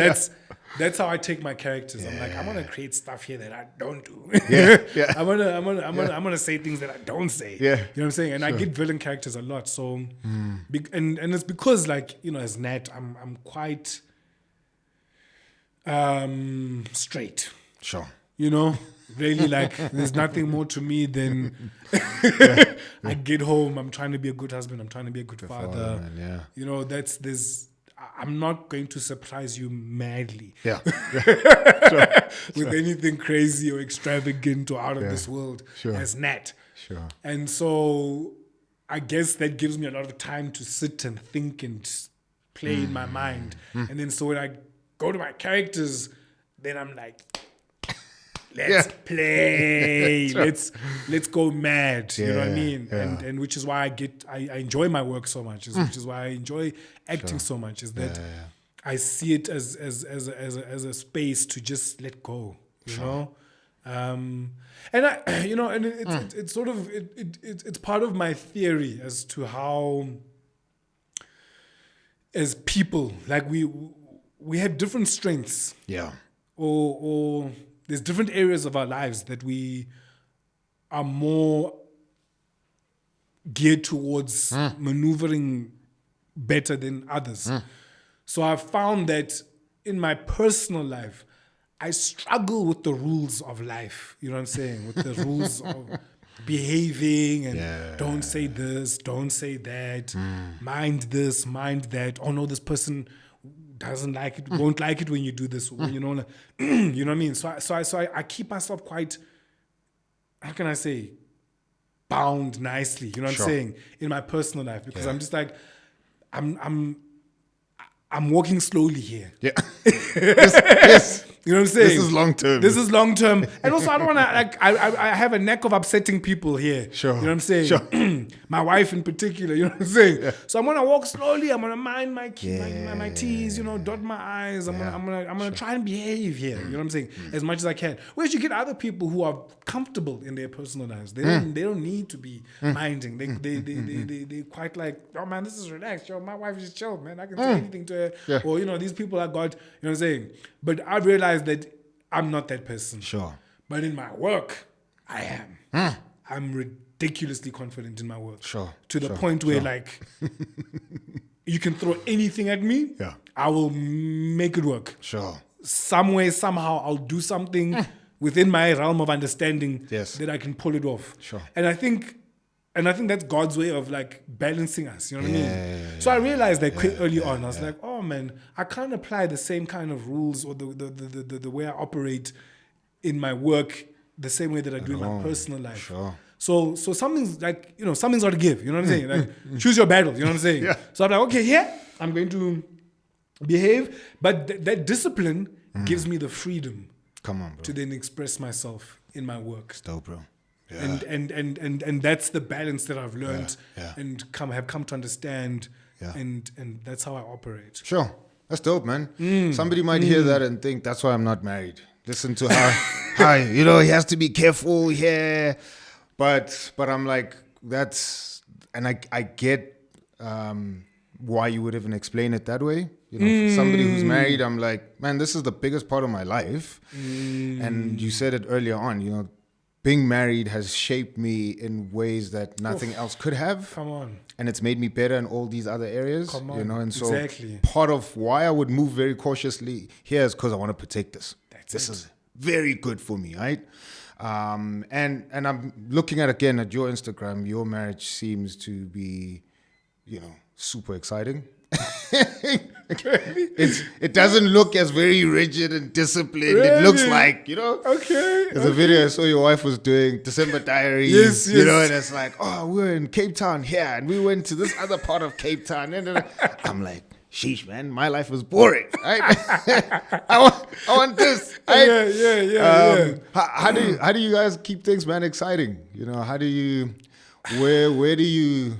That's how I take my characters. I'm like, I'm gonna create stuff here that I don't do. I'm gonna say things that I don't say. Yeah. You know what I'm saying? And I get villain characters a lot. So and it's because, like, as Nat, I'm quite straight. Sure. Really, like, there's nothing more to me than I get home, I'm trying to be a good husband, I'm trying to be a good father. Man, yeah. I'm not going to surprise you madly. Yeah. With anything crazy or extravagant or out of this world as Nat. Sure. And so I guess that gives me a lot of time to sit and think and play in my mind. And then so when I go to my characters, then I'm like, let's play. Let's go mad. You know what I mean? Yeah. And which is why I enjoy my work so much. Which is why I enjoy acting so much. Is that I see it as a space to just let go. You know? And I and it's sort of it's part of my theory as to how as people, like we have different strengths, Yeah. or there's different areas of our lives that we are more geared towards maneuvering better than others. So I've found that in my personal life, I struggle with the rules of life. You know what I'm saying? With the rules of behaving and don't say this, don't say that, mind this, mind that. Oh no, this person doesn't like it, won't like it when you do this. You know, like, you know what I mean? So I keep myself quite, how can I say, bound nicely. You know what I'm saying? In my personal life, because I'm just like, I'm walking slowly here. Yeah. yes. You know what I'm saying? This is long term. This is long term. And also, I don't want to, like, I have a knack of upsetting people here. Sure. You know what I'm saying? Sure. My wife in particular, you know what I'm saying? Yeah. So I'm going to walk slowly. I'm going to mind my T's, you know, dot my I's. I'm going to try and behave here. You know what I'm saying? As much as I can. Whereas you get other people who are comfortable in their personal lives. They don't need to be minding. They quite like, oh man, this is relaxed. Yo, my wife is chill, man. I can say anything to her. Yeah. Or, you know, these people are God, you know what I'm saying? But I realized that I'm not that person. Sure. But in my work, I am. I'm ridiculously confident in my work. Sure. To the point where, like, you can throw anything at me. Yeah. I will make it work. Sure. Some way, somehow, I'll do something within my realm of understanding that I can pull it off. Sure. And I think that's God's way of, like, balancing us. You know what I mean? So I realized that quite early on. I was like, oh man, I can't apply the same kind of rules or the way I operate in my work the same way that I do in my personal life. Sure. So something's like, you know, something's got to give. You know what I'm saying? Like, choose your battles. You know what I'm saying? So I'm like, okay, here I'm going to behave, but that discipline gives me the freedom. Come on, bro. To then express myself in my work. It's dope, bro. Yeah. And that's the balance that I've learned and have come to understand, and that's how I operate. Sure, that's dope, man. Somebody might hear that and think that's why I'm not married. Listen to how you know, he has to be careful here, but I'm like, that's, and I get why you would even explain it that way. You know, for somebody who's married, I'm like, man, this is the biggest part of my life, and you said it earlier on. You know, being married has shaped me in ways that nothing else could have. Come on. And it's made me better in all these other areas. Come on. You know, and so exactly. part of why I would move very cautiously here is because I want to protect this. This is very good for me, right? And I'm looking at your Instagram. Your marriage seems to be, you know, super exciting. It doesn't look as very rigid and disciplined. Really? It looks like, you know. Okay. There's a video I saw your wife was doing, December diaries. Yes. You know, and it's like, oh, we're in Cape Town here, and we went to this other part of Cape Town. And I'm like, sheesh, man, my life was boring. Right? I want this. Right? Yeah. How do you guys keep things, man, exciting? You know, how do you, where do you,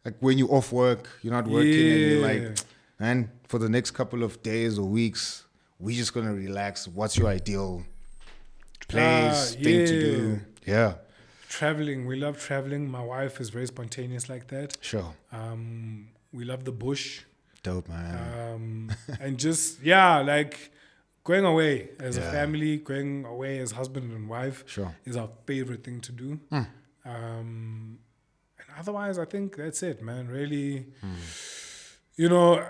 like when you're off work, you're not working, and you're like, man, for the next couple of days or weeks, we're just going to relax. What's your ideal place, thing to do? Yeah. Traveling. We love traveling. My wife is very spontaneous like that. Sure. We love the bush. Dope, man. And just, like going away as a family, going away as husband and wife is our favorite thing to do. And otherwise, I think that's it, man. Really, you know,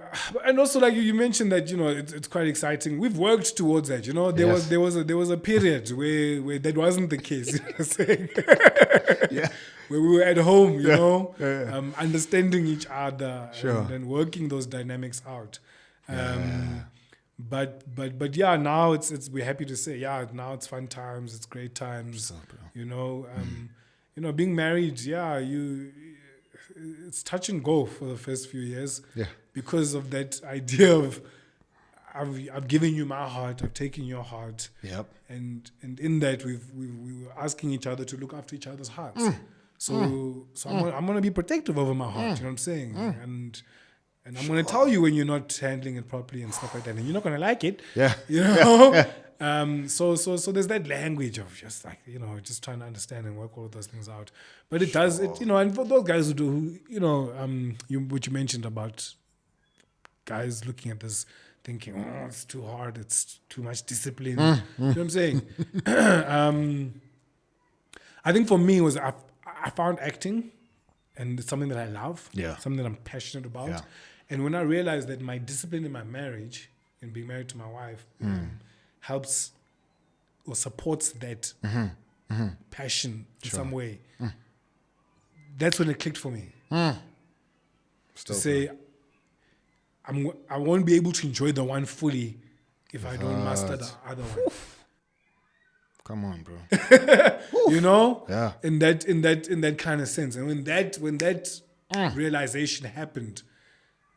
and also like you mentioned that, you know, it's quite exciting. We've worked towards that, you know. There was a period where that wasn't the case. You know what I'm saying? Where we were at home, you know, understanding each other and working those dynamics out. But now it's we're happy to say, now it's fun times, it's great times, you know. You know, being married, it's touch and go for the first few years. Because of that idea of I've given you my heart, I've taken your heart. And in that we were asking each other to look after each other's hearts. So I'm gonna be protective over my heart, you know what I'm saying? And I'm gonna tell you when you're not handling it properly and stuff like that, and you're not gonna like it. You know? So there's that language of just like, you know, just trying to understand and work all of those things out. But it does, you know, and for those guys who do, you know, what you mentioned about guys looking at this thinking, oh, it's too hard, it's too much discipline. You know what I'm saying? I think for me was I found acting, and it's something that I love, something that I'm passionate about. Yeah. And when I realized that my discipline in my marriage and being married to my wife helps or supports that passion in some way, that's when it clicked for me. To say, I won't be able to enjoy the one fully if I don't master the other one. Come on, bro. You know? Yeah. In that kind of sense. And when that realization happened,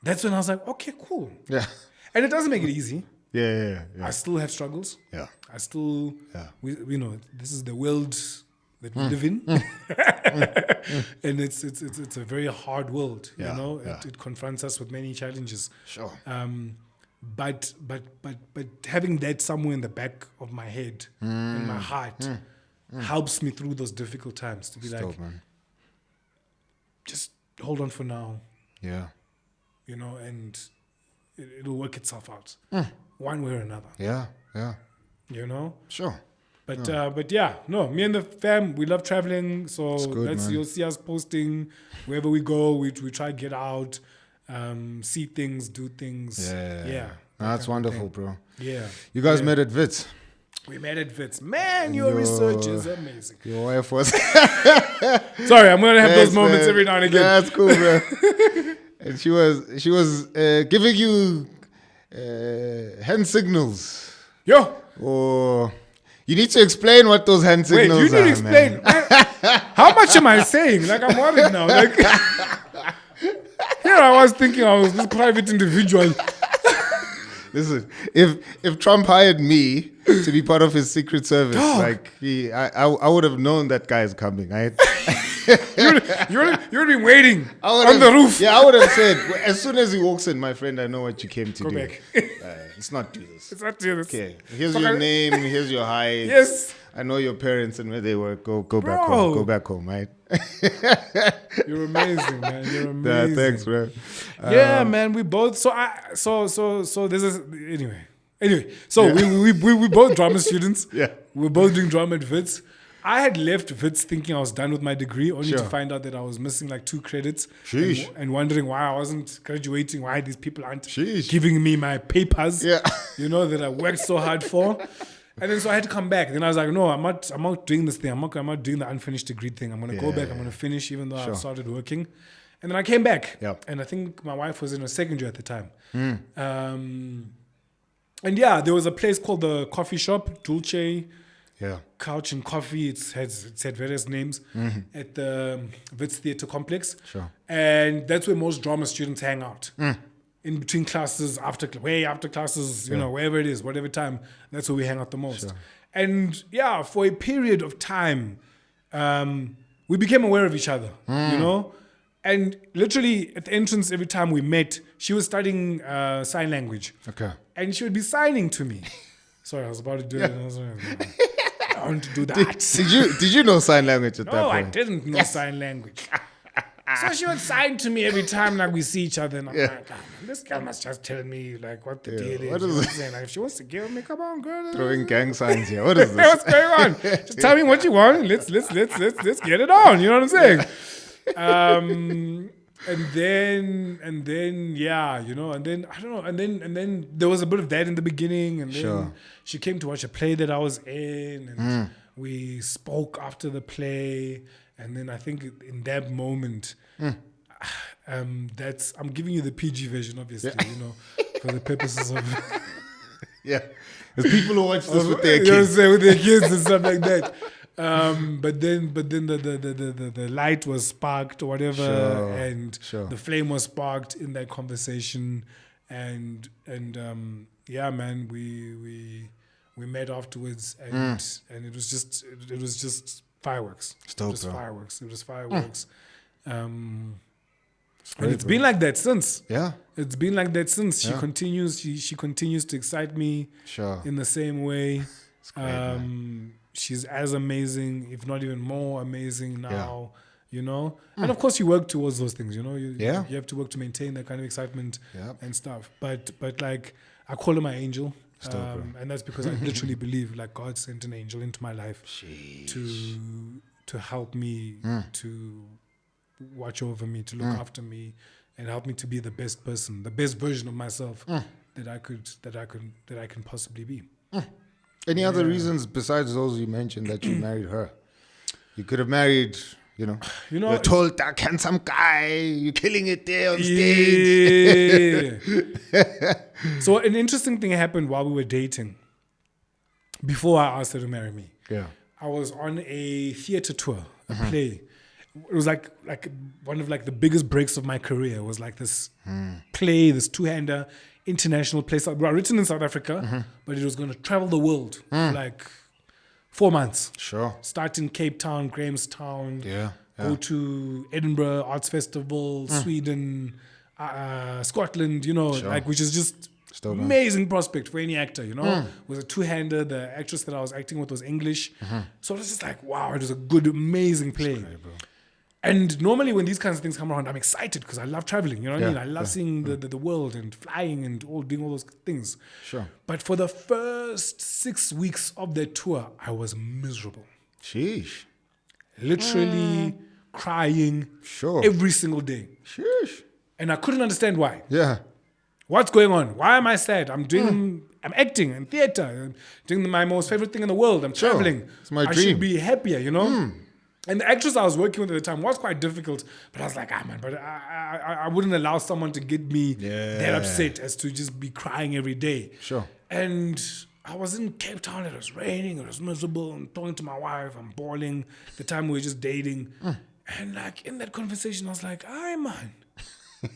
that's when I was like, okay, cool. Yeah. And it doesn't make it easy. Yeah. I still have struggles. Yeah. I still, Yeah. you know, this is the world that we live in. And it's a very hard world, you know. It confronts us with many challenges. Sure. But having that somewhere in the back of my head and my heart helps me through those difficult times to be like, man. just hold on for now, Yeah. you know, and it'll work itself out one way or another. Yeah. You know. Sure. But yeah, no, me and the fam, we love traveling. So good, man. you'll see us posting wherever we go. We try to get out, see things, do things. Yeah. That's wonderful, bro. Yeah. You guys met at Wits. We met at Wits. Man, your research is amazing. Your wife was. Sorry, I'm gonna have those moments every now and again. That's cool, bro. And she was giving you hand signals. Yo. Or you need to explain what those hand signals are. Wait, you need to explain. How much am I saying? Like, I'm worried now. Like, here I was thinking I was this private individual. Listen, if Trump hired me to be part of his Secret Service, like I would have known that guy is coming. You would have been waiting on the roof. Yeah, I would have said, as soon as he walks in, my friend, I know what you came to Go do. back. Let's not do this. It's not do this. Okay, here's your name, here's your height. Yes. I know your parents and where they work. Go back Bro. home. Go back home, right? You're amazing, man. You're amazing. Yeah, thanks, bro. Yeah, man. We both. So this is anyway. So we both drama students. Yeah. We're both doing drama at Wits. I had left Wits thinking I was done with my degree, only Sure. to find out that I was missing like 2 credits. Sheesh. And wondering why I wasn't graduating, why these people aren't Sheesh. giving me my papers. Yeah. You know, that I worked so hard for. And then so I had to come back. Then I was like, no, I'm not doing this thing. I'm not doing the unfinished degree thing. I'm gonna go back. I'm gonna finish even though I've started working. And then I came back. Yep. And I think my wife was in her second year at the time. And yeah, there was a place called the coffee shop, Dulce Yeah. Couch and Coffee. It had various names at the Wits Theatre Complex. Sure. And that's where most drama students hang out. In between classes, after classes, you know, wherever it is, whatever time, that's where we hang out the most. Sure. And yeah, for a period of time, we became aware of each other, you know? And literally at the entrance, every time we met, she was studying sign language. Okay. And she would be signing to me. Sorry, I was about to do it. And I was like, I want to do that. Did you know sign language at that No, I point? didn't know sign language. So she would sign to me every time like we see each other, and I'm like, oh, this girl must just tell me like what the deal is. What You know is what it? I'm saying? Like, if she wants to give me, come on, girl. Throwing gang signs here. What is Hey, this? what's going on? Just tell me what you want. Let's get it on. You know what I'm saying? And then yeah, you know, and then I don't know, and then there was a bit of that in the beginning, and then she came to watch a play that I was in, and we spoke after the play, and then I think in that moment, that's I'm giving you the PG version, obviously, you know, for the purposes of Yeah. There's people who watch this with their you know what I'm kids. saying, with their kids and stuff like that. But then the light was sparked or whatever, and the flame was sparked in that conversation, and yeah, man, we met afterwards, and it was just fireworks. It was fireworks. And it's been like that since. Yeah. It's been like that since. Yeah. She continues to excite me in the same way. It's great, man. She's as amazing, if not even more amazing now. you know. And of course, you work towards those things, you know. You have to work to maintain that kind of excitement and stuff. But like, I call her my angel. And that's because I literally believe like God sent an angel into my life to help me, to watch over me, to look after me, and help me to be the best person, the best version of myself that I can possibly be. Any other reasons besides those you mentioned that you married her? You could have married, you're a tall, dark, handsome guy. You're killing it there on stage. So an interesting thing happened while we were dating. Before I asked her to marry me, I was on a theater tour, a play. It was like one of like the biggest breaks of my career. It was like this play, this two-hander, international play. So written in South Africa, but it was going to travel the world for like 4 months. Sure. Start in Cape Town, Grahamstown. Yeah. Go to Edinburgh Arts Festival, Sweden, Scotland. Which is just amazing prospect for any actor. It was a two-hander. The actress that I was acting with was English, so it was just like wow. It was a good, amazing play. Great, bro. And normally when these kinds of things come around, I'm excited because I love traveling. You know what I mean? I love seeing the world and flying and doing all those things. Sure. But for the first 6 weeks of the tour, I was miserable. Sheesh. Literally crying every single day. Sheesh. And I couldn't understand why. Yeah. What's going on? Why am I sad? I'm acting in theater. I'm doing my most favorite thing in the world. I'm traveling. It's my I dream. should be happier, And the actress I was working with at the time was quite difficult, but I was like, man, but I wouldn't allow someone to get me that upset as to just be crying every day. Sure. And I was in Cape Town, it was raining, it was miserable, I'm talking to my wife, I'm bawling, the time we were just dating. And like in that conversation, I was like, aye, man,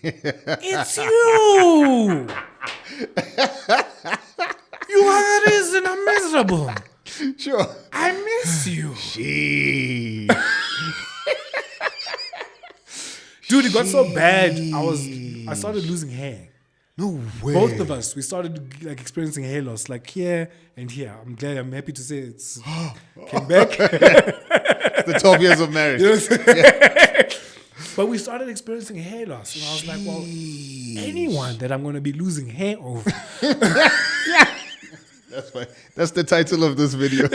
it's you! You are the reason I'm miserable. Sure. I miss you. Dude, it got so bad. I started losing hair. No way. Both of us, we started like experiencing hair loss, like here and here. I'm happy to say it's came back. The 12 years of marriage. But we started experiencing hair loss, and I was like, well, anyone that I'm going to be losing hair over. That's the title of this video.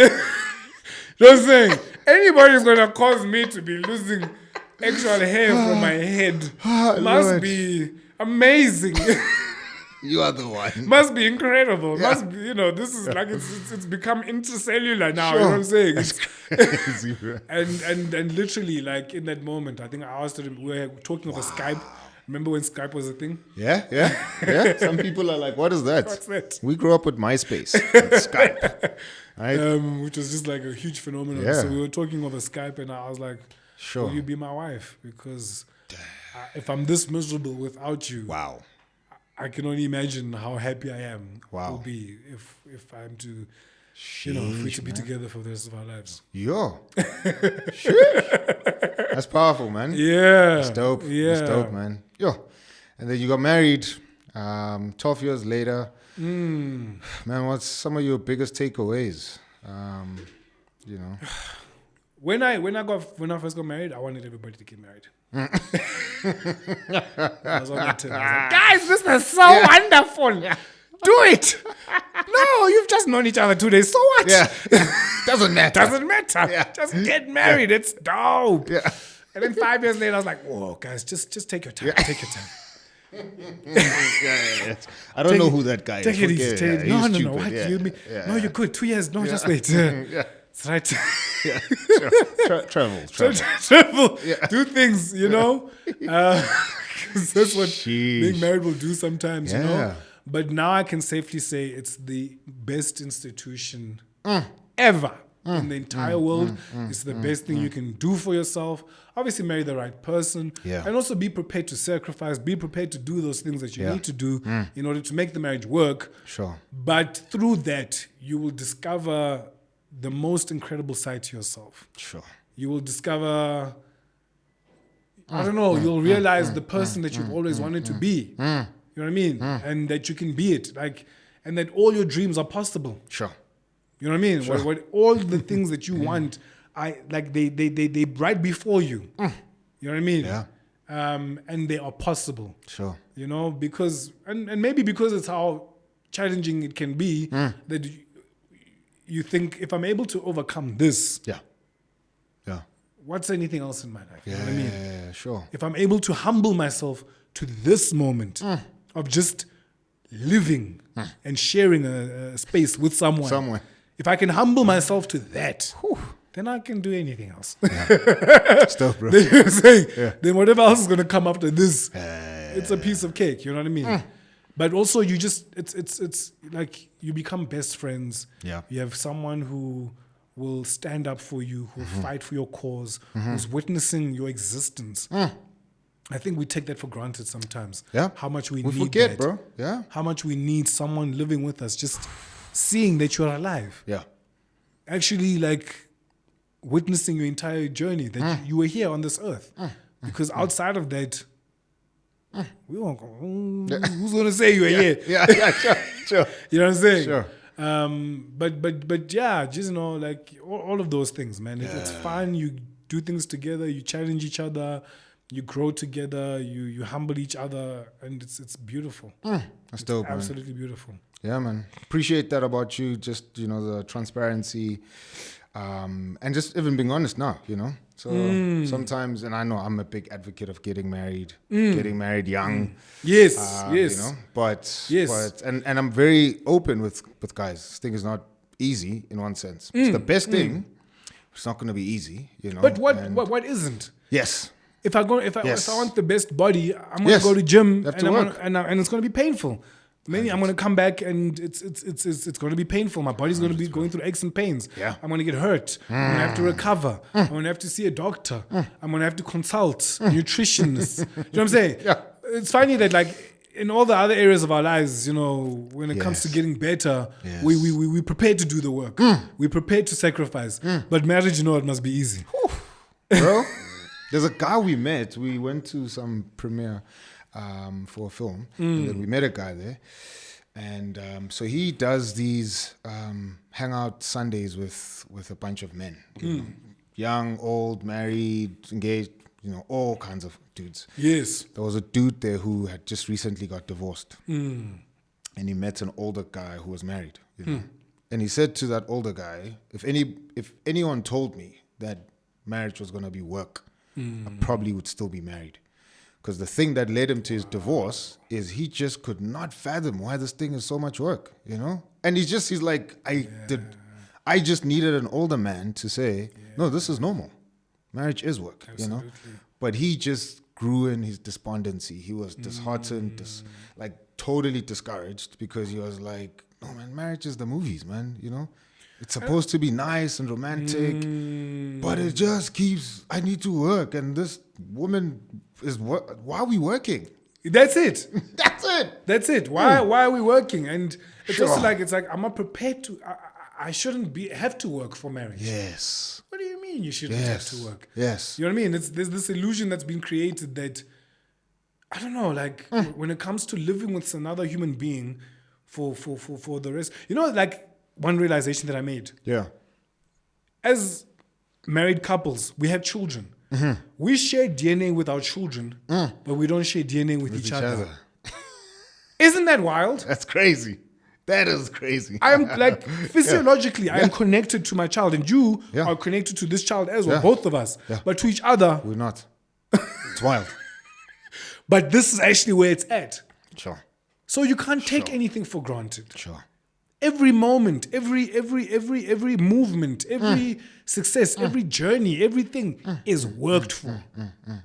Just saying, anybody who's going to cause me to be losing actual hair from my head must be amazing. You are the one. Must be incredible. Must be, this is like it's become intercellular now. Sure. You know what I'm saying? That's crazy, bro. And literally, like in that moment, I think I asked him. We were talking over Skype. Remember when Skype was a thing? Yeah. Some people are like, "What is that?" What's that? We grew up with MySpace, it's Skype, right? Which was just like a huge phenomenon. Yeah. So we were talking over Skype, and I was like, "Sure, will you be my wife? Because if I'm this miserable without you, wow, I can only imagine how happy I am will Wow. be if I'm to, if we're to be together for the rest of our lives." Yo, Sheesh. That's powerful, man. Yeah, That's dope. Yeah, That's dope, man. Yo, and then you got married 12 years later. Man, what's some of your biggest takeaways? When I first got married, I wanted everybody to get married. I was on that tip. I was like, guys, this is so wonderful. Do it. No, you've just known each other 2 days. So what? Yeah, doesn't matter. Doesn't matter. Yeah. Just get married. It's dope. Yeah. And then 5 years later, I was like, whoa, guys, just take your time. Take your time. Yeah. I don't know who that guy is. Take it easy. Forget it. No. He's stupid. What? Yeah. You mean? Yeah. No, you're good. 2 years. No, just wait. Yeah. It's right. Yeah. Travel. Travel. Yeah. Do things, 'cause that's what being married will do sometimes, Yeah. But now I can safely say it's the best institution ever in the entire world. It's the best thing you can do for yourself. Obviously, marry the right person. Yeah. And also be prepared to sacrifice, be prepared to do those things that you need to do in order to make the marriage work. Sure. But through that, you will discover the most incredible side to yourself. Sure. You will discover, you'll realize the person that you've always wanted to be. You know what I mean? And that you can be it. And that all your dreams are possible. Sure. You know what I mean? What all the things that you want, they right before you. You know what I mean? Yeah. And they are possible. Sure. You know, because and maybe because it's how challenging it can be that you think, if I'm able to overcome this, Yeah. Yeah. what's anything else in my life? You Yeah. know what I mean? Sure. If I'm able to humble myself to this moment of just living and sharing a space with someone, Somewhere. if I can humble myself to that, then I can do anything else. Stuff, bro. Then you're saying, then whatever else is going to come after this, it's a piece of cake. You know what I mean? But also, you just it's like you become best friends. Yeah. You have someone who will stand up for you, who will fight for your cause, who's witnessing your existence. I think we take that for granted sometimes. Yeah. How much we We need forget, that. bro. Yeah. How much we need someone living with us, just seeing that you're alive. Yeah. Actually, like witnessing your entire journey, that you were here on this earth. Because outside of that, we won't go, who's going to say you were here? Yeah. Sure. You know what I'm saying? Sure. But yeah, just, you know, like all of those things, man. It's fun. You do things together. You challenge each other. You grow together. You humble each other, and it's beautiful. That's dope, man. Absolutely beautiful. Yeah, man. Appreciate that about you. Just, you know, the transparency, and just even being honest now, you know. So sometimes, and I know I'm a big advocate of getting married young. Yes, You know, but and I'm very open with guys. This thing is not easy in one sense. It's the best thing. It's not going to be easy, you know. But what isn't? Yes. If I want the best body, I'm going to go to gym and it's going to be painful. Maybe I'm going to come back and it's going to be painful. My body's going to be going through aches and pains. Yeah. I'm going to get hurt. I'm going to have to recover. I'm going to have to see a doctor. I'm going to have to consult nutritionists. You know what I'm saying? Yeah. It's funny that, like, in all the other areas of our lives, you know, when it comes to getting better, we prepare to do the work. We prepare to sacrifice. But marriage, you know, it must be easy. Bro, there's a guy we met. We went to some premiere for a film, and then we met a guy there. And so he does these hangout Sundays with a bunch of men. You know, young, old, married, engaged, you know, all kinds of dudes. Yes. There was a dude there who had just recently got divorced. And he met an older guy who was married. You know? And he said to that older guy, if anyone told me that marriage was going to be work, I probably would still be married. Because the thing that led him to his divorce is he just could not fathom why this thing is so much work, you know? And he's like, I just needed an older man to say, no, this is normal. Marriage is work, you know? But he just grew in his despondency. He was disheartened, like totally discouraged, because he was like, no, man, marriage is the movies, man, you know? It's supposed to be nice and romantic, but it just keeps, I need to work, and this woman is, why are we working? That's it. That's it. Why are we working? And it's also like, I'm not prepared to, I shouldn't have to work for marriage. Yes. What do you mean you shouldn't have to work? Yes. You know what I mean? There's this illusion that's been created that, I don't know, like when it comes to living with another human being for the rest, you know, like one realization that I made. Yeah. As married couples, we have children. We share DNA with our children, but we don't share DNA with each other. Isn't that wild? That's crazy. That is crazy. I'm like, physiologically, I am connected to my child, and you are connected to this child as well, both of us. Yeah. But to each other, we're not. It's wild. But this is actually where it's at. Sure. So you can't take anything for granted. Sure. Every moment, every movement, every success, every journey, everything is worked for. You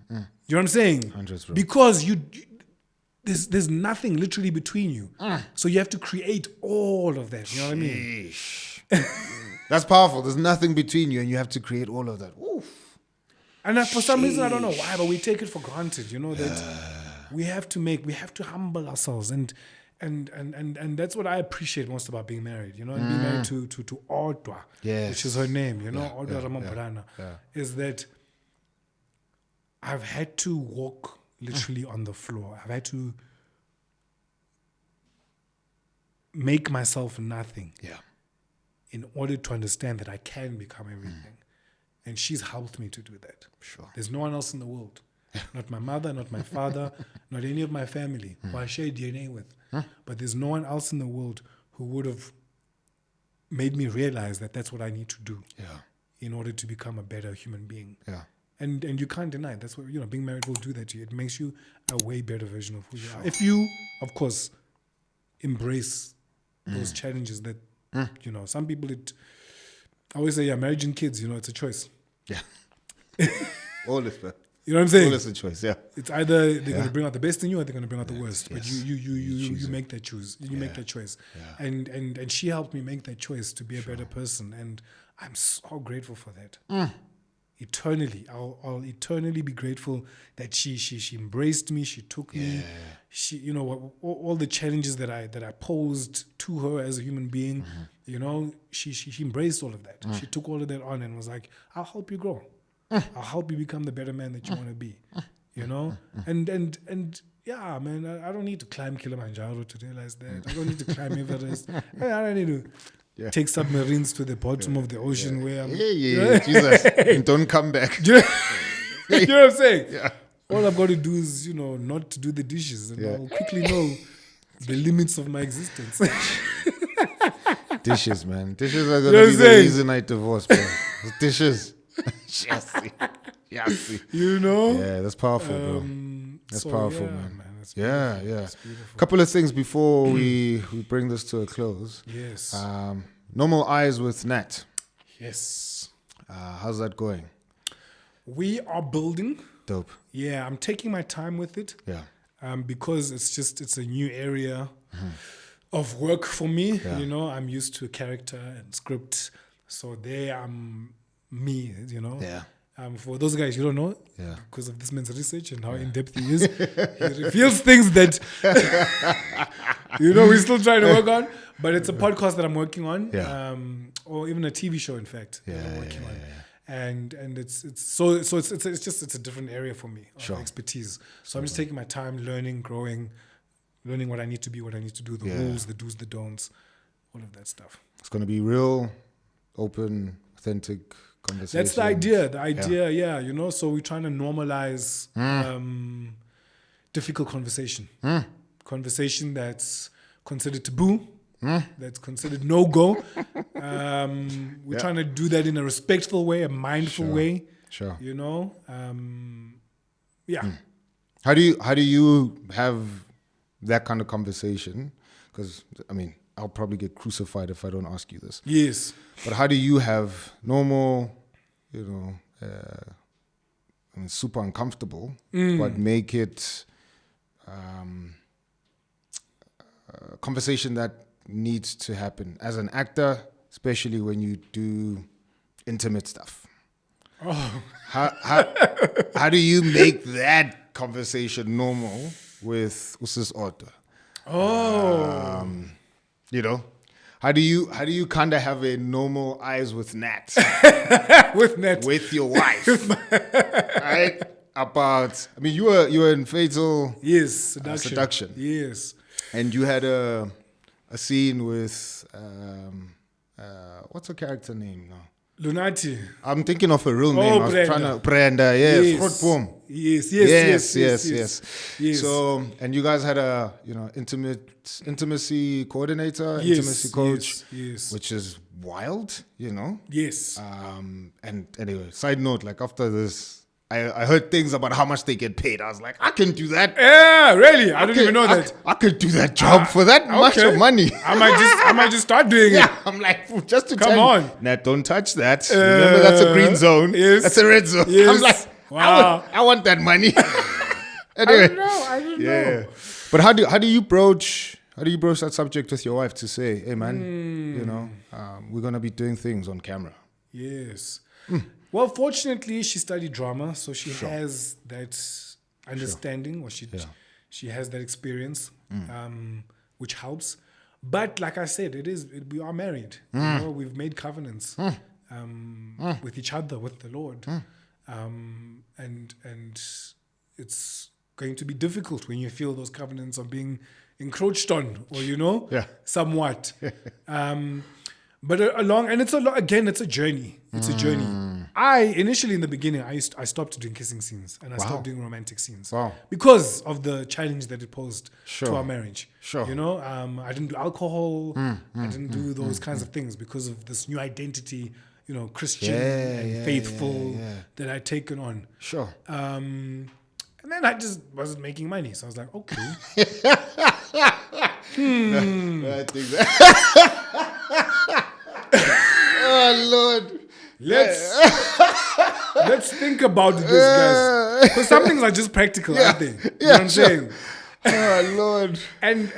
know what I'm saying? 100%. Because there's nothing literally between you. So you have to create all of that. You know what I mean? That's powerful. There's nothing between you, and you have to create all of that. Oof. And for some reason, I don't know why, but we take it for granted. You know that we have to humble ourselves, and that's what I appreciate most about being married. You know, and being married to Odwa, which is her name. You know, Odwa Ramabulana, is that I've had to walk literally on the floor. I've had to make myself nothing in order to understand that I can become everything. And she's helped me to do that. Sure. There's no one else in the world. Not my mother, not my father, not any of my family who I share DNA with. But there's no one else in the world who would have made me realize that that's what I need to do in order to become a better human being. Yeah. And you can't deny it. That's what, being married will do that to you. It makes you a way better version of who you are. If you, of course, embrace those challenges that, some people, I always say, marriage and kids, it's a choice. Yeah. All this, man. You know what I'm saying? All is a choice, yeah. It's either they're going to bring out the best in you or they're going to bring out the worst. But Yes. you make that choose. You make that choice. Yeah. And she helped me make that choice to be a better person. And I'm so grateful for that. Eternally. I'll eternally be grateful that she embraced me, she took me. She, all the challenges that I posed to her as a human being, she embraced all of that. She took all of that on and was like, I'll help you grow. I'll help you become the better man that you want to be, and yeah, man, I don't need to climb Kilimanjaro to realize that. I don't need to climb Everest. I don't need to take submarines to the bottom of the ocean where I'm. Jesus, and don't come back. You know what I'm saying? Yeah. All I've got to do is, not to do the dishes, and I'll quickly know the limits of my existence. Dishes, man. Dishes are gonna be the reason I divorced, bro. Dishes. Yes. Yeah, that's powerful, bro. That's powerful, man. It's Yeah. It's beautiful. Couple of things before we bring this to a close. Yes. Normal eyes with Nat. Yes. How's that going? We are building. Dope. Yeah, I'm taking my time with it. Yeah. Because it's a new area of work for me. Yeah. I'm used to character and script. So there I'm me, Yeah. For those guys you don't know, Yeah. because of this man's research and how in-depth he is, he reveals things that, we're still trying to work on. But it's a podcast that I'm working on, or even a TV show, in fact, that I'm working on. And it's a different area for me of expertise. So I'm just taking my time, learning, growing, learning what I need to be, what I need to do, the rules, the do's, the don'ts, all of that stuff. It's gonna be real, open, authentic conversation. That's the idea. So we're trying to normalize difficult conversation. Conversation that's considered taboo, that's considered no-go. We're trying to do that in a respectful way, a mindful way. Sure. How do you have that kind of conversation? Because I'll probably get crucified if I don't ask you this. Yes. But how do you have normal, super uncomfortable, but make it a conversation that needs to happen as an actor, especially when you do intimate stuff? Oh. How do you make that conversation normal with Usis Otto? Oh. How do you kind of have a normal eyes with Nat? with your wife, right? About, you were in Fatal. Yes, seduction. Yes, and you had a scene with what's her character name now? Lunati. I'm thinking of a real name. I was trying to Brenda. Yes. Yes. So, and you guys had a intimacy coordinator, intimacy coach, which is wild, Yes. And anyway, side note, like after this, I heard things about how much they get paid. I was like, I can do that. Yeah, really? I didn't even know that. I could do that job for that much of money. I might just start doing it. I'm like, just to Come tell on. you, Nat, don't touch that. Remember, that's a green zone. Yes. That's a red zone. Yes. I'm like, wow. I want that money. Anyway, I don't know. But how do you broach that subject with your wife to say, hey man, we're gonna be doing things on camera? Yes. Well, fortunately, she studied drama, so she has that understanding, or she has that experience, which helps. But like I said, we are married. We've made covenants with each other, with the Lord, and it's going to be difficult when you feel those covenants are being encroached on, or somewhat. But it's a journey. It's a journey. initially in the beginning, I stopped doing kissing scenes and I stopped doing romantic scenes. Wow. Because of the challenge that it posed Sure. to our marriage. Sure. You know, I didn't do alcohol. I didn't do those kinds of things because of this new identity, you know, Christian and faithful that I'd taken on. Sure. And then I just wasn't making money. So I was like, okay. I think that. Oh, Lord. Let's think about this, guys. Because some things are just practical, aren't they? You know what I'm saying? Oh, Lord. And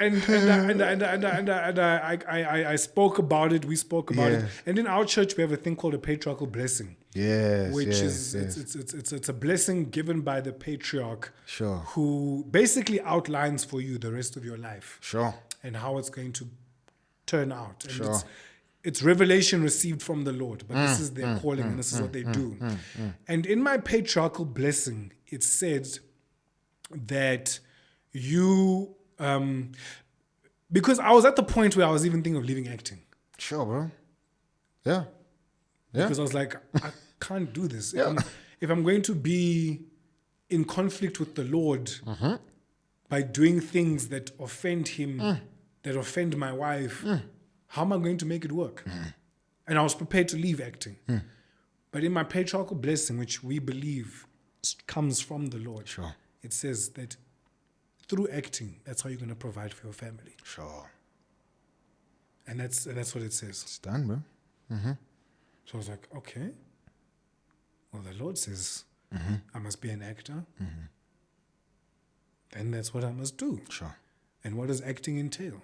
I spoke about it. We spoke about it. And in our church, we have a thing called a patriarchal blessing. Yes. Which is it's a blessing given by the patriarch. Sure. Who basically outlines for you the rest of your life. Sure. And how it's going to turn out. And Sure. it's revelation received from the Lord, but this is their calling and this is what they do. And in my patriarchal blessing, it said that you, because I was at the point where I was even thinking of leaving acting. Sure, bro. Yeah. Because I was like, I can't do this. If I'm going to be in conflict with the Lord by doing things that offend him, that offend my wife, how am I going to make it work? And I was prepared to leave acting. But in my patriarchal blessing, which we believe comes from the Lord, it says that through acting, that's how you're going to provide for your family. Sure. And that's what it says. It's done, bro. So I was like, okay. Well, the Lord says I must be an actor. Then that's what I must do. Sure. And what does acting entail?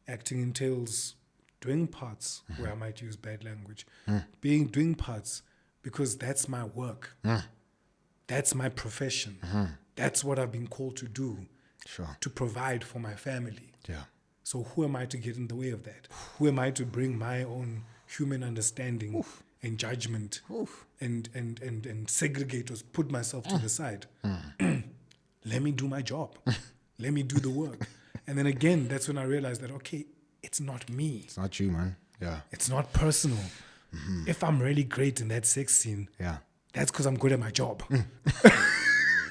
Acting entails doing parts where I might use bad language, doing parts because that's my work. That's my profession. That's what I've been called to do. Sure. To provide for my family. Yeah. So who am I to get in the way of that? Who am I to bring my own human understanding and judgment and segregate or put myself to the side? Let me do my job. Let me do the work. And then again, that's when I realized that, okay, it's not me. It's not you, man. Yeah. It's not personal. If I'm really great in that sex scene, that's because I'm good at my job.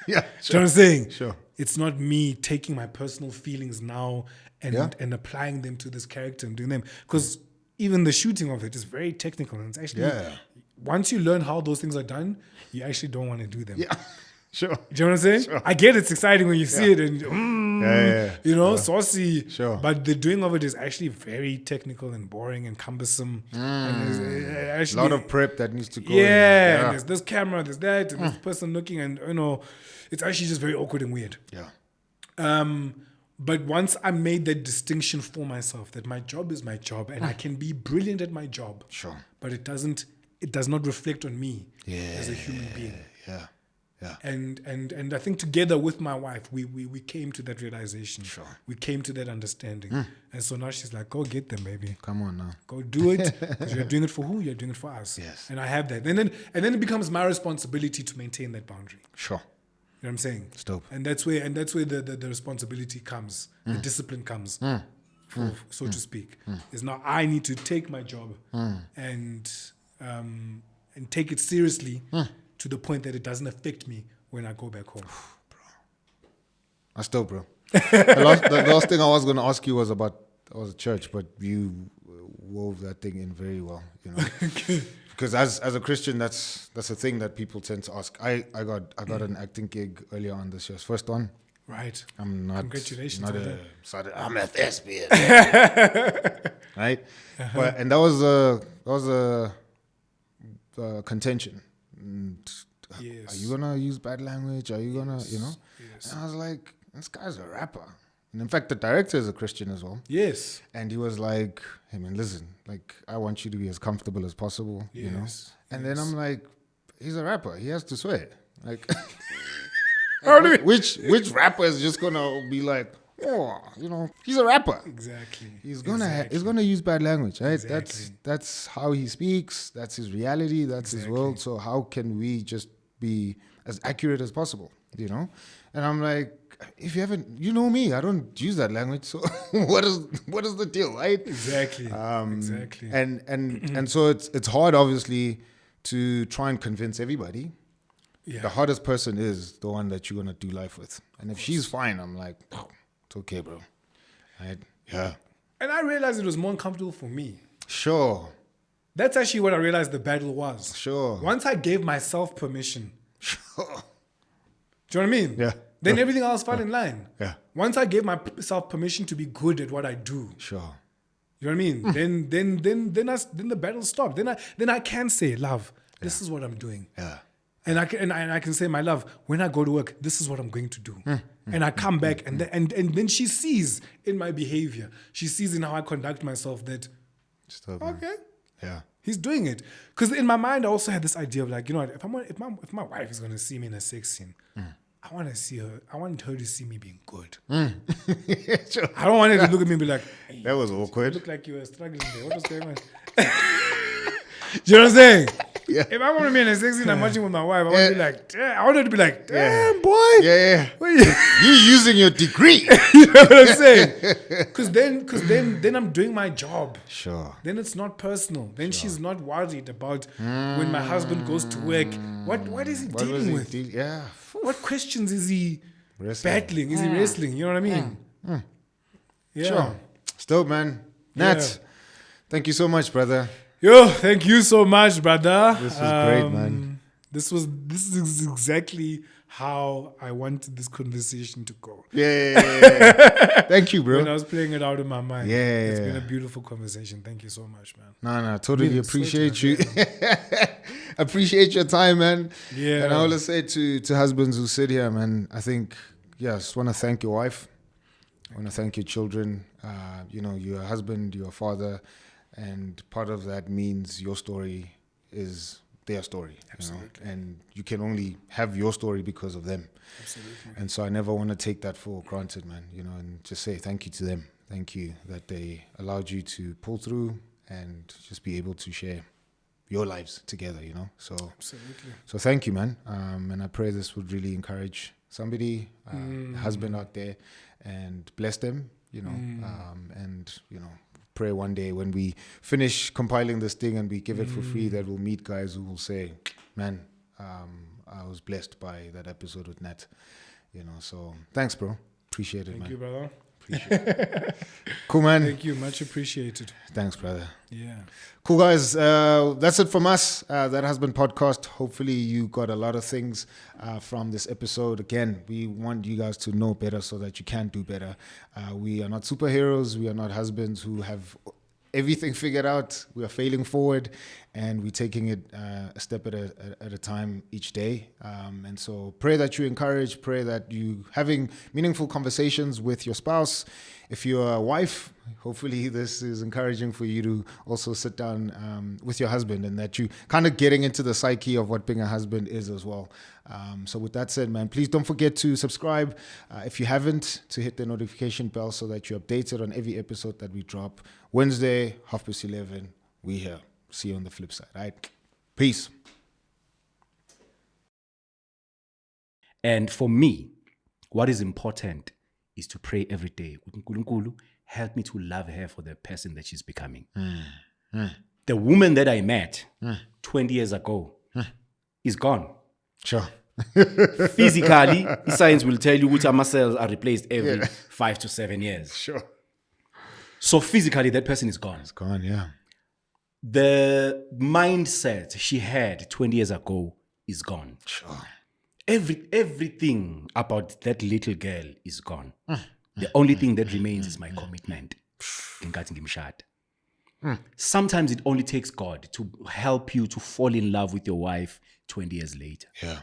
Yeah. Sure. You know what I'm saying? Sure. It's not me taking my personal feelings now and applying them to this character and doing them. Because even the shooting of it is very technical. And it's actually, once you learn how those things are done, you actually don't want to do them. Yeah. Sure. Do you know what I'm saying? Sure. I get it's exciting when you see it and, you know, saucy. Sure. But the doing of it is actually very technical and boring and cumbersome. And there's A lot of prep that needs to go in. Yeah. And there's this camera, there's that, and this person looking, and, you know, it's actually just very awkward and weird. Yeah. But once I made that distinction for myself, that my job is my job and I can be brilliant at my job. Sure. But it does not reflect on me as a human being. Yeah. Yeah. And I think together with my wife, we came to that realization. Sure. We came to that understanding. And so now she's like, go get them, baby. Come on now. Go do it. Because you're doing it for who? You're doing it for us. Yes. And I have that. And then it becomes my responsibility to maintain that boundary. Sure. You know what I'm saying? It's dope. And that's where the responsibility comes, the discipline comes, so to speak. Is now I need to take my job and take it seriously to the point that it doesn't affect me when I go back home. That's dope, bro. The last thing I was going to ask you was about church, but you wove that thing in very well, you know. Because as a Christian, that's a thing that people tend to ask. I got an acting gig earlier on this year's first one. Right. I'm not. Congratulations. I'm a thespian. Right. But and that was a contention. And Yes. Are you gonna use bad language? Are you gonna, you know? Yes. And I was like, this guy's a rapper. And in fact, the director is a Christian as well. Yes. And he was like, hey man, listen, like I want you to be as comfortable as possible, you know? And then I'm like, he's a rapper. He has to swear. Like, which rapper is just gonna be like, oh, you know, he's a rapper. Exactly. He's gonna use bad language, right? Exactly. That's how he speaks. That's his reality. That's his world. So how can we just be as accurate as possible, you know? And I'm like, if you haven't, you know me, I don't use that language. So what is the deal, right? Exactly. Exactly. And so it's hard, obviously, to try and convince everybody. Yeah. The hardest person is the one that you're going to do life with. And if she's fine, I'm like, oh, it's okay, bro. Right? Yeah. And I realized it was more uncomfortable for me. Sure. That's actually what I realized the battle was. Sure. Once I gave myself permission. Sure. Do you know what I mean? Yeah. Then everything else fell in line. Yeah. Once I gave myself permission to be good at what I do. Sure. You know what I mean? Then the battle stopped. Then I can say, love, this is what I'm doing. Yeah. And I can say, my love, when I go to work, this is what I'm going to do. And I come back and then she sees in my behavior, she sees in how I conduct myself that, Stop, okay, yeah. he's doing it. Because in my mind, I also had this idea of like, you know what, if my wife is going to see me in a sex scene, I want her to see me being good. Sure. I don't want her to look at me and be like, hey, That was you awkward. look like you were struggling there. What was going on? Do you know what I'm saying? Yeah. If I want to be in a sex scene, I'm watching with my wife. I want to be like, damn. I want her to be like, damn, Yeah. boy. Yeah. What you You using your degree. you know what I'm saying? Because then I'm doing my job. Sure. Then it's not personal. Then she's not worried about when my husband goes to work. What is he What was dealing he with? yeah. What questions is he Wrestling. battling? Is he wrestling? You know what I mean? Yeah. Sure. Still, man. Nat, thank you so much, brother. Yo, thank you so much, brother. This was great, man. This is exactly how I wanted this conversation to go. Yeah. Thank you, bro. When I was playing it out in my mind. Yeah. It's been a beautiful conversation. Thank you so much, man. No, totally Really appreciate excited, you. Appreciate your time, man. Yeah. And I want to say to husbands who sit here, man, I think, just want to thank your wife. I want to thank your children. You're a husband, you're a father, and part of that means your story is their story. Absolutely. And you can only have your story because of them. Absolutely. And so I never want to take that for granted, man, and just say thank you to them. Thank you that they allowed you to pull through and just be able to share your lives together, So, Absolutely. so thank you, man. And I pray this would really encourage somebody, a husband out there, and bless them, pray one day when we finish compiling this thing and we give it for free that we'll meet guys who will say, man, I was blessed by that episode with Nat, so thanks, bro. Appreciate it, man. Thank you, brother. Appreciate it. Cool, man. Thank you. Much appreciated. Thanks, brother. Yeah. Cool, guys. That's it from us. That Husband Podcast. Hopefully you got a lot of things from this episode. Again, we want you guys to know better so that you can do better. We are not superheroes. We are not husbands who have everything figured out. We are failing forward, and we're taking it a step at a time each day. And so pray that you encourage, pray that you having meaningful conversations with your spouse. If you're a wife, hopefully this is encouraging for you to also sit down with your husband, and that you kind of getting into the psyche of what being a husband is as well. So with that said, man, please don't forget to subscribe if you haven't, to hit the notification bell so that you're updated on every episode that we drop. Wednesday, 11:30, we here. See you on the flip side, all right? Peace. And for me, what is important is to pray every day. Nkulunkulu, help me to love her for the person that she's becoming. The woman that I met 20 years ago is gone. Sure. Physically, science will tell you which muscle cells are replaced every 5 to 7 years. Sure. So physically, that person is gone. It's gone, yeah. The mindset she had 20 years ago is gone. Sure. Everything about that little girl is gone. The only thing that remains is my commitment. Sometimes it only takes God to help you to fall in love with your wife 20 years later. Yeah.